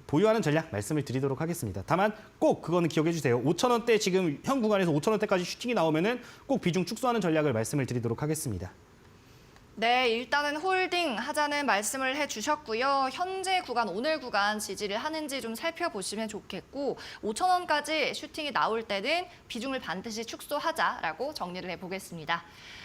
보유하는 전략 말씀을 드리도록 하겠습니다. 다만 꼭 그거는 기억해 주세요. 5,000원대 지금 현 구간에서 5,000원대까지 슈팅이 나오면은 꼭 비중 축소하는 전략을 말씀을 드리도록 하겠습니다. 네, 일단은 홀딩 하자는 말씀을 해주셨고요. 현재 구간, 오늘 구간 지지를 하는지 좀 살펴보시면 좋겠고 5,000원까지 슈팅이 나올 때는 비중을 반드시 축소하자라고 정리를 해보겠습니다.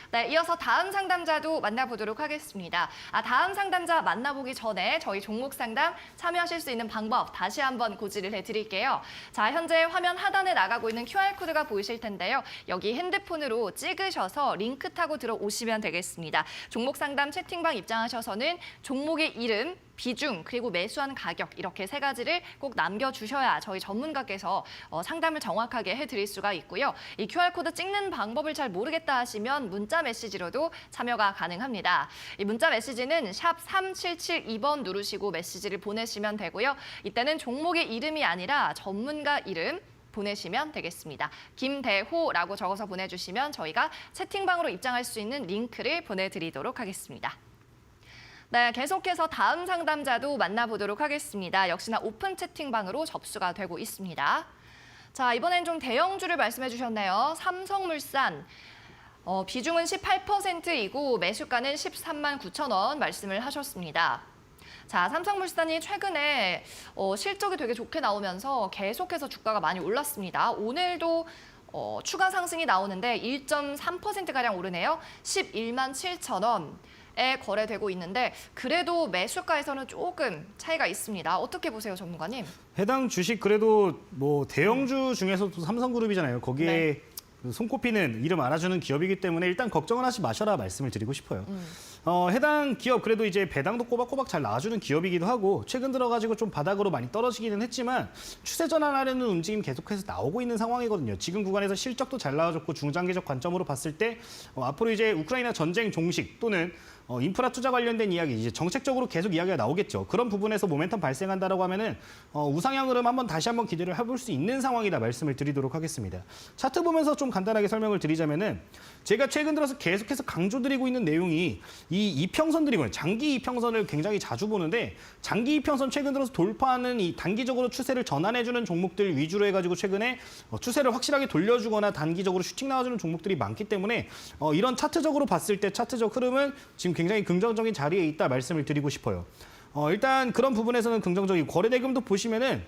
네, 이어서 다음 상담자도 만나보도록 하겠습니다. 다음 상담자 만나보기 전에 저희 종목 상담 참여하실 수 있는 방법 다시 한번 고지를 해드릴게요. 자, 현재 화면 하단에 나가고 있는 QR코드가 보이실 텐데요. 여기 핸드폰으로 찍으셔서 링크 타고 들어오시면 되겠습니다. 종목 상담 채팅방 입장하셔서는 종목의 이름, 비중, 그리고 매수한 가격 이렇게 세 가지를 꼭 남겨주셔야 저희 전문가께서 상담을 정확하게 해드릴 수가 있고요. 이 QR코드 찍는 방법을 잘 모르겠다 하시면 문자 메시지로도 참여가 가능합니다. 이 문자 메시지는 샵 3772번 누르시고 메시지를 보내시면 되고요. 이때는 종목의 이름이 아니라 전문가 이름, 보내시면 되겠습니다. 김대호라고 적어서 보내주시면 저희가 채팅방으로 입장할 수 있는 링크를 보내드리도록 하겠습니다. 네, 계속해서 다음 상담자도 만나보도록 하겠습니다. 역시나 오픈 채팅방으로 접수가 되고 있습니다. 자, 이번엔 좀 대형주를 말씀해 주셨네요. 삼성물산. 비중은 18%이고 매수가는 13만 9천 원 말씀을 하셨습니다. 자, 삼성물산이 최근에 실적이 되게 좋게 나오면서 계속해서 주가가 많이 올랐습니다. 오늘도 추가 상승이 나오는데 1.3%가량 오르네요. 11만 7천 원에 거래되고 있는데 그래도 매수가에서는 조금 차이가 있습니다. 어떻게 보세요, 전문가님? 해당 주식 그래도 뭐 대형주 중에서도 삼성그룹이잖아요. 거기에 손꼽히는 이름 알아주는 기업이기 때문에 일단 걱정은 하지 마셔라 말씀을 드리고 싶어요. 해당 기업 그래도 이제 배당도 꼬박꼬박 잘 나와주는 기업이기도 하고 최근 들어가지고 좀 바닥으로 많이 떨어지기는 했지만 추세 전환하려는 움직임 계속해서 나오고 있는 상황이거든요. 지금 구간에서 실적도 잘 나와줬고 중장기적 관점으로 봤을 때 앞으로 이제 우크라이나 전쟁 종식 또는 인프라 투자 관련된 이야기 이제 정책적으로 계속 이야기가 나오겠죠. 그런 부분에서 모멘텀 발생한다라고 하면은 우상향 흐름 다시 한번 기대를 해볼 수 있는 상황이다 말씀을 드리도록 하겠습니다. 차트 보면서 좀 간단하게 설명을 드리자면은 제가 최근 들어서 계속해서 강조드리고 있는 내용이 이 이평선들이거든요. 장기 이평선을 굉장히 자주 보는데 장기 이평선 최근 들어서 돌파하는 이 단기적으로 추세를 전환해주는 종목들 위주로 해가지고 최근에 추세를 확실하게 돌려주거나 단기적으로 슈팅 나와주는 종목들이 많기 때문에 이런 차트적으로 봤을 때 차트적 흐름은 지금 굉장히 긍정적인 자리에 있다 말씀을 드리고 싶어요. 일단 그런 부분에서는 긍정적이고 거래대금도 보시면은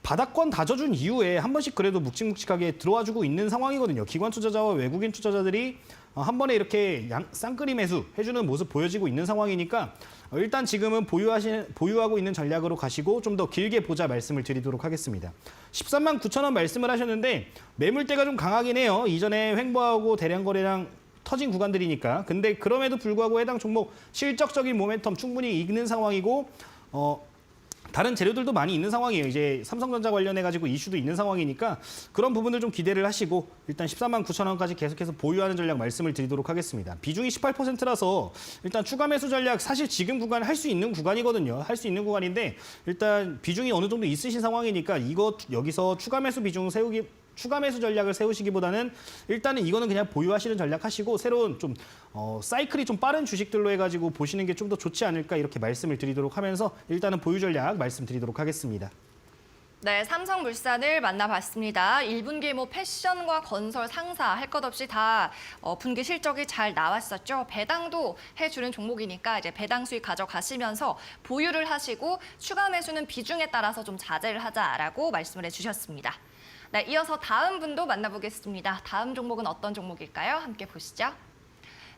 바닥권 다져준 이후에 한 번씩 그래도 묵직묵직하게 들어와주고 있는 상황이거든요. 기관 투자자와 외국인 투자자들이 한 번에 이렇게 쌍끌이 매수 해주는 모습 보여지고 있는 상황이니까 일단 지금은 보유하고 있는 전략으로 가시고 좀 더 길게 보자 말씀을 드리도록 하겠습니다. 13만 9천 원 말씀을 하셨는데 매물대가 좀 강하긴 해요. 이전에 횡보하고 대량 거래량 터진 구간들이니까. 근데 그럼에도 불구하고 해당 종목 실적적인 모멘텀 충분히 있는 상황이고 다른 재료들도 많이 있는 상황이에요. 이제 삼성전자 관련해가지고 이슈도 있는 상황이니까 그런 부분을 좀 기대를 하시고 일단 13만 9천 원까지 계속해서 보유하는 전략 말씀을 드리도록 하겠습니다. 비중이 18%라서 일단 추가 매수 전략 사실 지금 구간 할 수 있는 구간이거든요. 할 수 있는 구간인데 일단 비중이 어느 정도 있으신 상황이니까 여기서 추가 매수 비중 추가 매수 전략을 세우시기보다는 일단은 이거는 그냥 보유하시는 전략 하시고 새로운 좀 사이클이 좀 빠른 주식들로 해가지고 보시는 게 좀 더 좋지 않을까 이렇게 말씀을 드리도록 하면서 일단은 보유 전략 말씀드리도록 하겠습니다. 네, 삼성물산을 만나봤습니다. 1분기 뭐 패션과 건설, 상사 할 것 없이 다 분기 실적이 잘 나왔었죠. 배당도 해주는 종목이니까 이제 배당 수익 가져가시면서 보유를 하시고 추가 매수는 비중에 따라서 좀 자제를 하자라고 말씀을 해주셨습니다. 네, 이어서 다음 분도 만나보겠습니다. 다음 종목은 어떤 종목일까요? 함께 보시죠.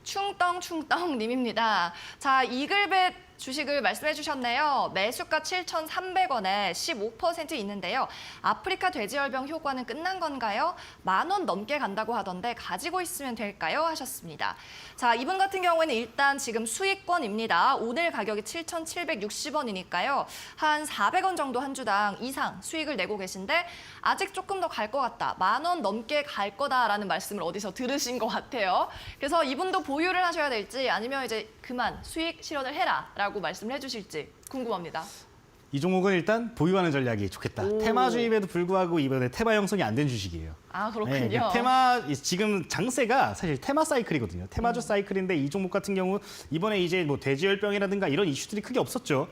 충떡충떡님입니다. 자, 이글벳 주식을 말씀해 주셨네요. 매수가 7,300원에 15% 있는데요. 아프리카 돼지열병 효과는 끝난 건가요? 10,000원 넘게 간다고 하던데 가지고 있으면 될까요? 하셨습니다. 자, 이분 같은 경우에는 일단 지금 수익권입니다. 오늘 가격이 7,760원이니까요. 한 400원 정도 한 주당 이상 수익을 내고 계신데 아직 조금 더 갈 것 같다. 10,000원 넘게 갈 거다라는 말씀을 어디서 들으신 것 같아요. 그래서 이분도 보유를 하셔야 될지 아니면 이제 그만 수익 실현을 해라라고 말씀을 해주실지 궁금합니다. 이 종목은 일단 보유하는 전략이 좋겠다. 오. 테마주임에도 불구하고 이번에 테마 형성이 안 된 주식이에요. 아, 그렇군요. 지금 장세가 사실 테마 사이클이거든요. 테마주 사이클인데 이 종목 같은 경우 이번에 이제 뭐 돼지열병이라든가 이런 이슈들이 크게 없었죠.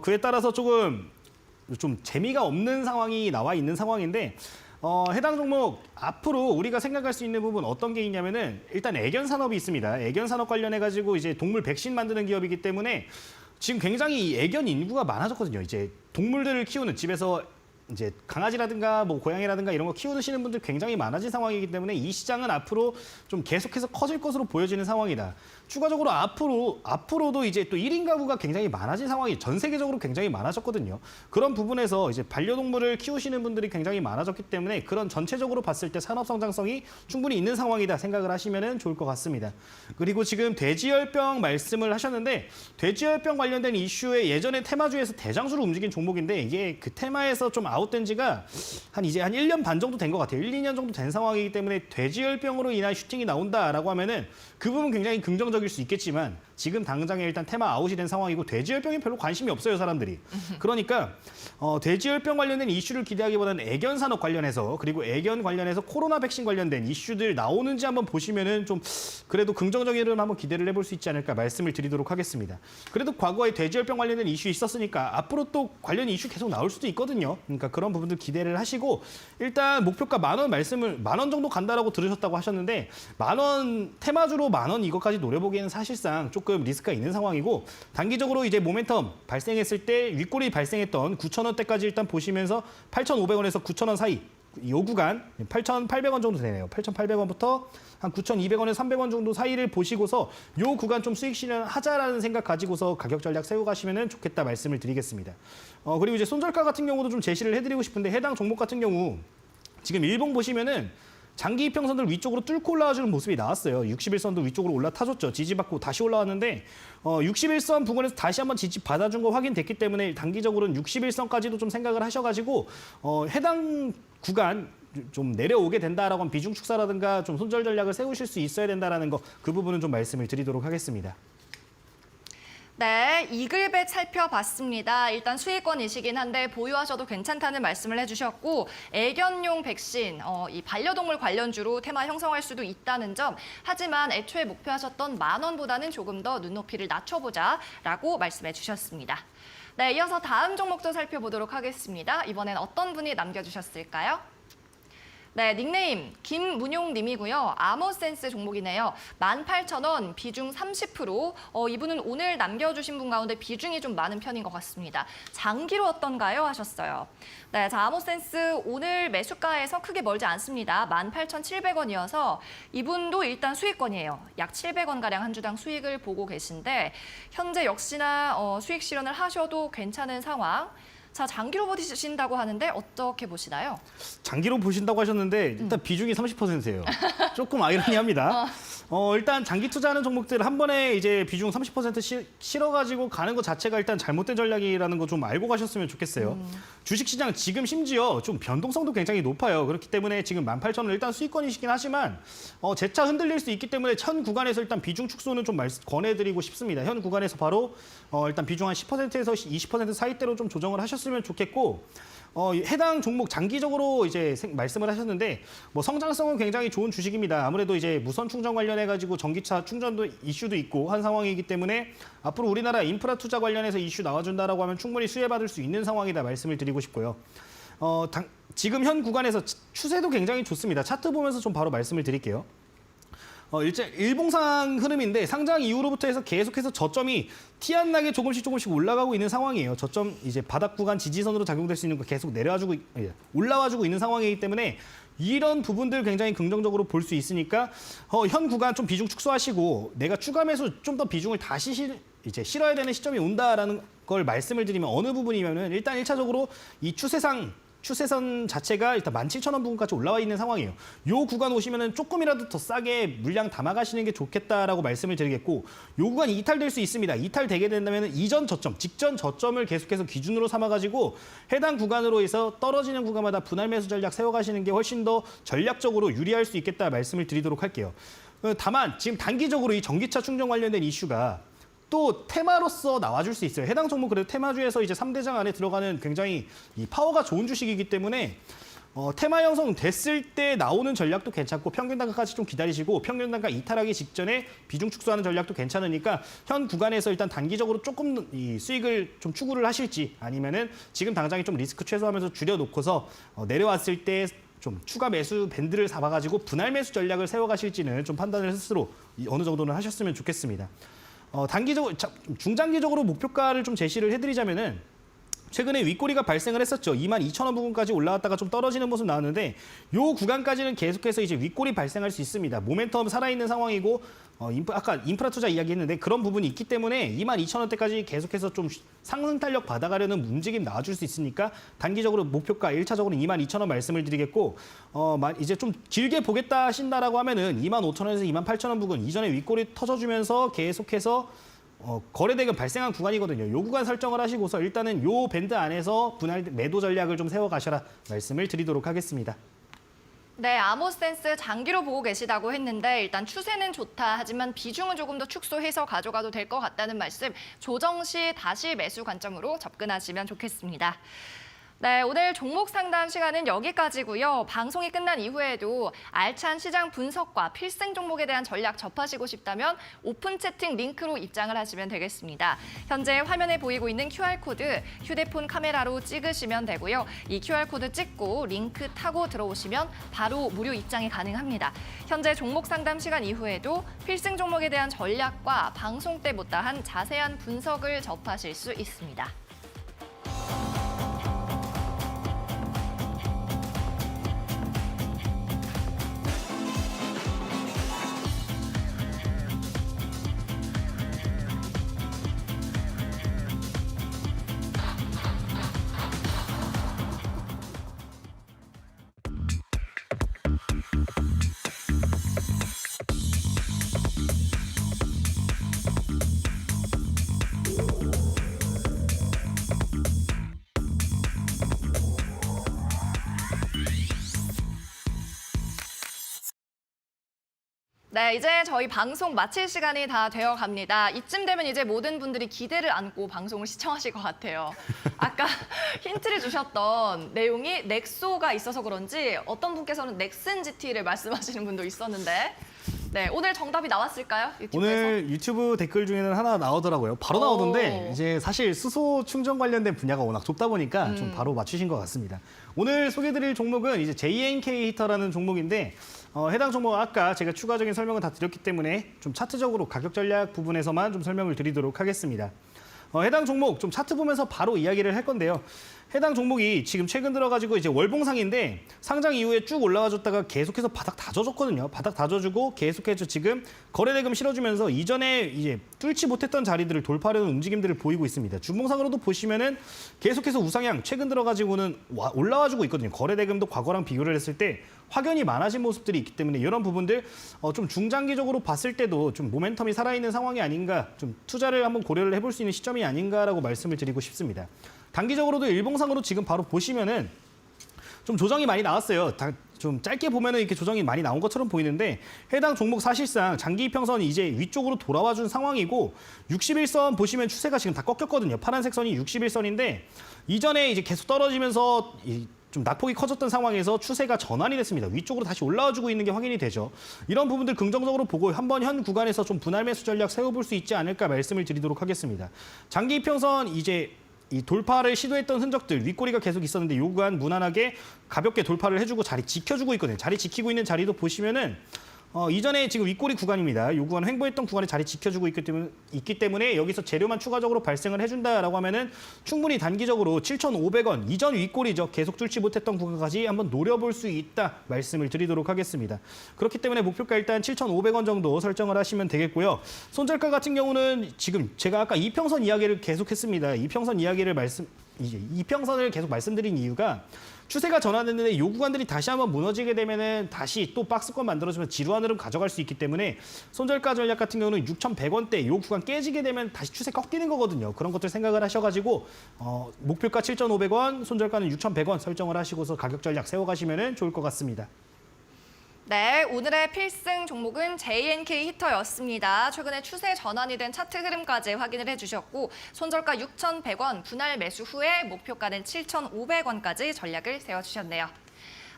그에 따라서 조금 좀 재미가 없는 상황이 나와 있는 상황인데 해당 종목 앞으로 우리가 생각할 수 있는 부분 어떤 게 있냐면은 일단 애견 산업이 있습니다. 애견 산업 관련해 가지고 이제 동물 백신 만드는 기업이기 때문에 지금 굉장히 애견 인구가 많아졌거든요. 이제 동물들을 키우는 집에서 이제 강아지라든가 뭐 고양이라든가 이런 거 키우시는 분들 굉장히 많아진 상황이기 때문에 이 시장은 앞으로 좀 계속해서 커질 것으로 보여지는 상황이다. 추가적으로 앞으로도 이제 또 1인 가구가 굉장히 많아진 상황이 전 세계적으로 굉장히 많아졌거든요. 그런 부분에서 이제 반려동물을 키우시는 분들이 굉장히 많아졌기 때문에 그런 전체적으로 봤을 때 산업 성장성이 충분히 있는 상황이다 생각을 하시면 좋을 것 같습니다. 그리고 지금 돼지열병 말씀을 하셨는데 돼지열병 관련된 이슈에 예전에 테마주에서 대장수로 움직인 종목인데 이게 그 테마에서 좀 아웃된 지가 이제 한 1년 반 정도 된 것 같아요. 1, 2년 정도 된 상황이기 때문에 돼지열병으로 인한 슈팅이 나온다라고 하면은 그 부분 굉장히 긍정적일 수 있겠지만 지금 당장에 일단 테마 아웃이 된 상황이고 돼지열병에 별로 관심이 없어요, 사람들이. 그러니까 돼지열병 관련된 이슈를 기대하기보다는 애견 산업 관련해서 그리고 애견 관련해서 코로나 백신 관련된 이슈들 나오는지 한번 보시면은 좀 그래도 긍정적인 흐름 한번 기대를 해볼 수 있지 않을까 말씀을 드리도록 하겠습니다. 그래도 과거에 돼지열병 관련된 이슈 있었으니까 앞으로 또 관련 이슈 계속 나올 수도 있거든요. 그러니까 그런 부분들 기대를 하시고 일단 목표가 10,000원 말씀을 10,000원 정도 간다라고 들으셨다고 하셨는데 10,000원 테마주로 10,000원 이것까지 노려보기에는 사실상 조금 리스크가 있는 상황이고 단기적으로 이제 모멘텀 발생했을 때 윗골이 발생했던 9,000원대까지 일단 보시면서 8,500원에서 9,000원 사이 이 구간 8,800원 정도 되네요. 8,800원부터 한 9,200원에서 300원 정도 사이를 보시고서 이 구간 좀 수익 실현하자라는 생각 가지고서 가격 전략 세워 가시면 좋겠다 말씀을 드리겠습니다. 그리고 이제 손절가 같은 경우도 좀 제시를 해드리고 싶은데 해당 종목 같은 경우 지금 일봉 보시면은 장기 이평선들 위쪽으로 뚫고 올라와주는 모습이 나왔어요. 61선도 위쪽으로 올라타줬죠. 지지받고 다시 올라왔는데 61선 부근에서 다시 한번 지지 받아준 거 확인됐기 때문에 단기적으로는 61선까지도 좀 생각을 하셔가지고 해당 구간 좀 내려오게 된다라고 하면 비중 축사라든가 좀 손절 전략을 세우실 수 있어야 된다라는 거 그 부분은 좀 말씀을 드리도록 하겠습니다. 네, 이글벳 살펴봤습니다. 일단 수익권이시긴 한데 보유하셔도 괜찮다는 말씀을 해주셨고 애견용 백신, 이 반려동물 관련주로 테마 형성할 수도 있다는 점. 하지만 애초에 목표하셨던 10,000원보다는 조금 더 눈높이를 낮춰보자라고 말씀해 주셨습니다. 네, 이어서 다음 종목도 살펴보도록 하겠습니다. 이번엔 어떤 분이 남겨주셨을까요? 네, 닉네임 김문용 님이고요. 아모센스 종목이네요. 18,000원, 비중 30%. 이분은 오늘 남겨주신 분 가운데 비중이 좀 많은 편인 것 같습니다. 장기로 어떤가요? 하셨어요. 네, 자, 아모센스 오늘 매수가에서 크게 멀지 않습니다. 18,700원이어서 이분도 일단 수익권이에요. 약 700원가량 한 주당 수익을 보고 계신데 현재 역시나 수익 실현을 하셔도 괜찮은 상황. 자, 장기로 보신다고 하는데 어떻게 보시나요? 장기로 보신다고 하셨는데 일단 비중이 30%예요. 조금 아이러니합니다. 일단 장기 투자하는 종목들 한 번에 이제 비중 30% 실어가지고 가는 것 자체가 일단 잘못된 전략이라는 거 좀 알고 가셨으면 좋겠어요. 주식시장 지금 심지어 좀 변동성도 굉장히 높아요. 그렇기 때문에 지금 18,000원 일단 수익권이시긴 하지만 재차 흔들릴 수 있기 때문에 현 구간에서 일단 비중 축소는 좀 권해드리고 싶습니다. 현 구간에서 바로 일단 비중 한 10%에서 20% 사이대로 좀 조정을 하셨으면 좋겠고 해당 종목 장기적으로 이제 말씀을 하셨는데 뭐 성장성은 굉장히 좋은 주식입니다. 아무래도 이제 무선 충전 관련해 가지고 전기차 충전도 이슈도 있고 한 상황이기 때문에 앞으로 우리나라 인프라 투자 관련해서 이슈 나와준다라고 하면 충분히 수혜받을 수 있는 상황이다 말씀을 드리고 싶고요. 지금 현 구간에서 추세도 굉장히 좋습니다. 차트 보면서 좀 바로 말씀을 드릴게요. 일봉상 흐름인데 상장 이후로부터 해서 계속해서 저점이 티 안 나게 조금씩 올라가고 있는 상황이에요. 저점 이제 바닥 구간 지지선으로 작용될 수 있는 거 계속 올라와주고 있는 상황이기 때문에 이런 부분들 굉장히 긍정적으로 볼 수 있으니까 현 구간 좀 비중 축소하시고 내가 추가 매수 좀 더 비중을 다시 이제 실어야 되는 시점이 온다라는 걸 말씀을 드리면 어느 부분이면은 일단 1차적으로 이 추세선 자체가 일단 17,000원 부근까지 올라와 있는 상황이에요. 요 구간 오시면은 조금이라도 더 싸게 물량 담아가시는 게 좋겠다라고 말씀을 드리겠고, 요 구간 이탈될 수 있습니다. 이탈되게 된다면은 이전 저점, 직전 저점을 계속해서 기준으로 삼아가지고 해당 구간으로 해서 떨어지는 구간마다 분할 매수 전략 세워가시는 게 훨씬 더 전략적으로 유리할 수 있겠다 말씀을 드리도록 할게요. 다만 지금 단기적으로 이 전기차 충전 관련된 이슈가 또 테마로서 나와줄 수 있어요. 해당 종목 그래도 테마주에서 이제 3대장 안에 들어가는 굉장히 이 파워가 좋은 주식이기 때문에 테마 형성 됐을 때 나오는 전략도 괜찮고 평균 단가까지 좀 기다리시고 평균 단가 이탈하기 직전에 비중 축소하는 전략도 괜찮으니까 현 구간에서 일단 단기적으로 조금 이 수익을 좀 추구를 하실지 아니면은 지금 당장에 좀 리스크 최소화하면서 줄여놓고서 내려왔을 때 좀 추가 매수 밴드를 잡아가지고 분할 매수 전략을 세워가실지는 좀 판단을 스스로 어느 정도는 하셨으면 좋겠습니다. 단기적으로, 중장기적으로 목표가를 좀 제시를 해드리자면은 최근에 윗꼬리가 발생을 했었죠. 22,000원 부근까지 올라왔다가 좀 떨어지는 모습 나왔는데 요 구간까지는 계속해서 이제 윗꼬리 발생할 수 있습니다. 모멘텀 살아있는 상황이고 아까 인프라 투자 이야기했는데 그런 부분이 있기 때문에 22,000원대까지 계속해서 좀 상승 탄력 받아가려는 움직임 나와줄 수 있으니까 단기적으로 목표가 1차적으로 22,000원 말씀을 드리겠고 이제 좀 길게 보겠다 하신다라고 하면은 25,000원에서 28,000원 부근 이전에 윗꼬리 터져주면서 계속해서 거래대금 발생한 구간이거든요. 요 구간 설정을 하시고서 일단은 요 밴드 안에서 분할 매도 전략을 좀 세워가셔라 말씀을 드리도록 하겠습니다. 네, 아모센스 장기로 보고 계시다고 했는데 일단 추세는 좋다. 하지만 비중은 조금 더 축소해서 가져가도 될 것 같다는 말씀. 조정 시 다시 매수 관점으로 접근하시면 좋겠습니다. 네, 오늘 종목 상담 시간은 여기까지고요. 방송이 끝난 이후에도 알찬 시장 분석과 필승 종목에 대한 전략 접하시고 싶다면 오픈 채팅 링크로 입장을 하시면 되겠습니다. 현재 화면에 보이고 있는 QR코드 휴대폰 카메라로 찍으시면 되고요. 이 QR코드 찍고 링크 타고 들어오시면 바로 무료 입장이 가능합니다. 현재 종목 상담 시간 이후에도 필승 종목에 대한 전략과 방송 때 못다한 자세한 분석을 접하실 수 있습니다. 네, 이제 저희 방송 마칠 시간이 다 되어 갑니다. 이쯤 되면 이제 모든 분들이 기대를 안고 방송을 시청하실 것 같아요. 아까 힌트를 주셨던 내용이 넥소가 있어서 그런지 어떤 분께서는 넥슨 GT를 말씀하시는 분도 있었는데 네, 오늘 정답이 나왔을까요? 유튜브에서? 오늘 유튜브 댓글 중에는 하나 나오더라고요. 바로 나오던데 이제 사실 수소 충전 관련된 분야가 워낙 좁다 보니까 좀 바로 맞추신 것 같습니다. 오늘 소개드릴 종목은 이제 JNK 히터라는 종목인데 해당 종목 아까 제가 추가적인 설명을 다 드렸기 때문에 좀 차트적으로 가격 전략 부분에서만 좀 설명을 드리도록 하겠습니다. 해당 종목 좀 차트 보면서 바로 이야기를 할 건데요. 해당 종목이 지금 최근 들어가지고 이제 월봉상인데 상장 이후에 쭉 올라와줬다가 계속해서 바닥 다져줬거든요. 바닥 다져주고 계속해서 지금 거래대금 실어주면서 이전에 이제 뚫지 못했던 자리들을 돌파하려는 움직임들을 보이고 있습니다. 주봉상으로도 보시면은 계속해서 우상향 최근 들어가지고는 올라와주고 있거든요. 거래대금도 과거랑 비교를 했을 때 확연히 많아진 모습들이 있기 때문에 이런 부분들 좀 중장기적으로 봤을 때도 좀 모멘텀이 살아있는 상황이 아닌가, 좀 투자를 한번 고려를 해볼 수 있는 시점이 아닌가라고 말씀을 드리고 싶습니다. 단기적으로도 일봉상으로 지금 바로 보시면은 좀 조정이 많이 나왔어요. 좀 짧게 보면은 이렇게 조정이 많이 나온 것처럼 보이는데 해당 종목 사실상 장기 이평선이 이제 위쪽으로 돌아와 준 상황이고 61선 보시면 추세가 지금 다 꺾였거든요. 파란색 선이 61선인데 이전에 이제 계속 떨어지면서 좀 낙폭이 커졌던 상황에서 추세가 전환이 됐습니다. 위쪽으로 다시 올라와주고 있는 게 확인이 되죠. 이런 부분들 긍정적으로 보고 한번 현 구간에서 좀 분할 매수 전략 세워볼 수 있지 않을까 말씀을 드리도록 하겠습니다. 장기 이평선 이제 이 돌파를 시도했던 흔적들, 윗꼬리가 계속 있었는데 요 구간 무난하게 가볍게 돌파를 해주고 자리 지켜주고 있거든요. 자리 지키고 있는 자리도 보시면은 이전에 지금 윗꼬리 구간입니다. 이 구간 횡보했던 구간에 자리 지켜주고 있기 때문에 여기서 재료만 추가적으로 발생을 해준다라고 하면은 충분히 단기적으로 7,500원 이전 윗꼬리죠. 계속 뚫지 못했던 구간까지 한번 노려볼 수 있다 말씀을 드리도록 하겠습니다. 그렇기 때문에 목표가 일단 7,500원 정도 설정을 하시면 되겠고요. 손절가 같은 경우는 지금 제가 아까 이평선 이야기를 계속했습니다. 이평선을 계속 말씀드린 이유가 추세가 전환됐는데 이 구간들이 다시 한번 무너지게 되면은 다시 또 박스권 만들어주면 지루한 흐름 가져갈 수 있기 때문에 손절가 전략 같은 경우는 6,100원대 이 구간 깨지게 되면 다시 추세 꺾이는 거거든요. 그런 것들 생각을 하셔가지고 목표가 7,500원, 손절가는 6,100원 설정을 하시고서 가격 전략 세워가시면 좋을 것 같습니다. 네, 오늘의 필승 종목은 JNK 히터였습니다. 최근에 추세 전환이 된 차트 흐름까지 확인을 해주셨고 손절가 6,100원, 분할 매수 후에 목표가는 7,500원까지 전략을 세워주셨네요.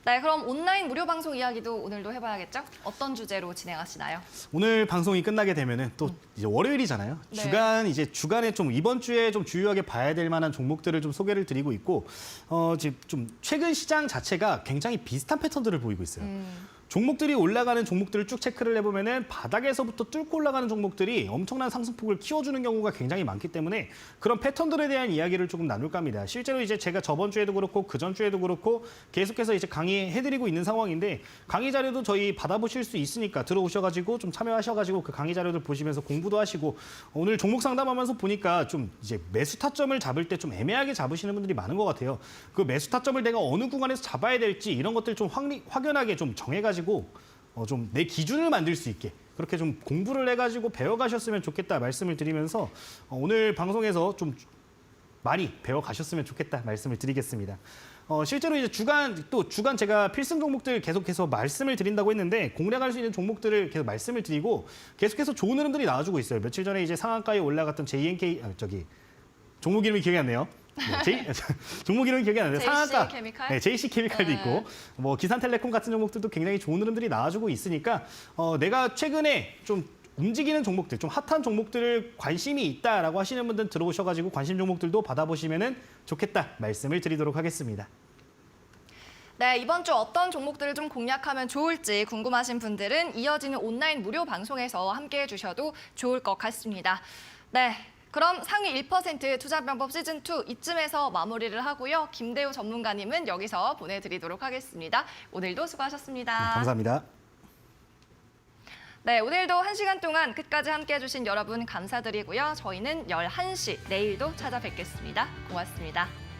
네, 그럼 온라인 무료 방송 이야기도 오늘도 해봐야겠죠? 어떤 주제로 진행하시나요? 오늘 방송이 끝나게 되면은 또 이제 월요일이잖아요. 네. 주간에 좀 이번 주에 좀 주요하게 봐야 될 만한 종목들을 좀 소개를 드리고 있고 지금 좀 최근 시장 자체가 굉장히 비슷한 패턴들을 보이고 있어요. 종목들이 올라가는 종목들을 쭉 체크를 해보면은 바닥에서부터 뚫고 올라가는 종목들이 엄청난 상승폭을 키워주는 경우가 굉장히 많기 때문에 그런 패턴들에 대한 이야기를 조금 나눌까 합니다. 실제로 이제 제가 저번 주에도 그렇고 그전 주에도 그렇고 계속해서 이제 강의해드리고 있는 상황인데 강의 자료도 저희 받아보실 수 있으니까 들어오셔가지고 좀 참여하셔가지고 그 강의 자료들 보시면서 공부도 하시고 오늘 종목 상담하면서 보니까 좀 이제 매수 타점을 잡을 때 좀 애매하게 잡으시는 분들이 많은 것 같아요. 그 매수 타점을 내가 어느 구간에서 잡아야 될지 이런 것들 좀 확연하게 좀 정해가지고 좀 내 기준을 만들 수 있게 그렇게 좀 공부를 해가지고 배워가셨으면 좋겠다 말씀을 드리면서 오늘 방송에서 좀 많이 배워가셨으면 좋겠다 말씀을 드리겠습니다. 실제로 이제 주간 제가 필승 종목들 계속해서 말씀을 드린다고 했는데 공략할 수 있는 종목들을 계속 말씀을 드리고 계속해서 좋은 흐름들이 나와주고 있어요. 며칠 전에 이제 상한가에 올라갔던 JNK 종목 이름이 기억이 안 나요. 종목 이름이 기억이 안 나는데 상한가 케미칼? 네, JC 케미칼도 네. 있고 뭐 기산텔레콤 같은 종목들도 굉장히 좋은 흐름들이 나와주고 있으니까 내가 최근에 좀 움직이는 종목들, 좀 핫한 종목들을 관심이 있다라고 하시는 분들 들어오셔가지고 관심 종목들도 받아보시면 좋겠다 말씀을 드리도록 하겠습니다. 네, 이번 주 어떤 종목들을 좀 공략하면 좋을지 궁금하신 분들은 이어지는 온라인 무료 방송에서 함께해 주셔도 좋을 것 같습니다. 네. 그럼 상위 1% 투자방법 시즌2 이쯤에서 마무리를 하고요. 김대우 전문가님은 여기서 보내드리도록 하겠습니다. 오늘도 수고하셨습니다. 감사합니다. 네, 오늘도 1시간 동안 끝까지 함께해 주신 여러분 감사드리고요. 저희는 11시 내일도 찾아뵙겠습니다. 고맙습니다.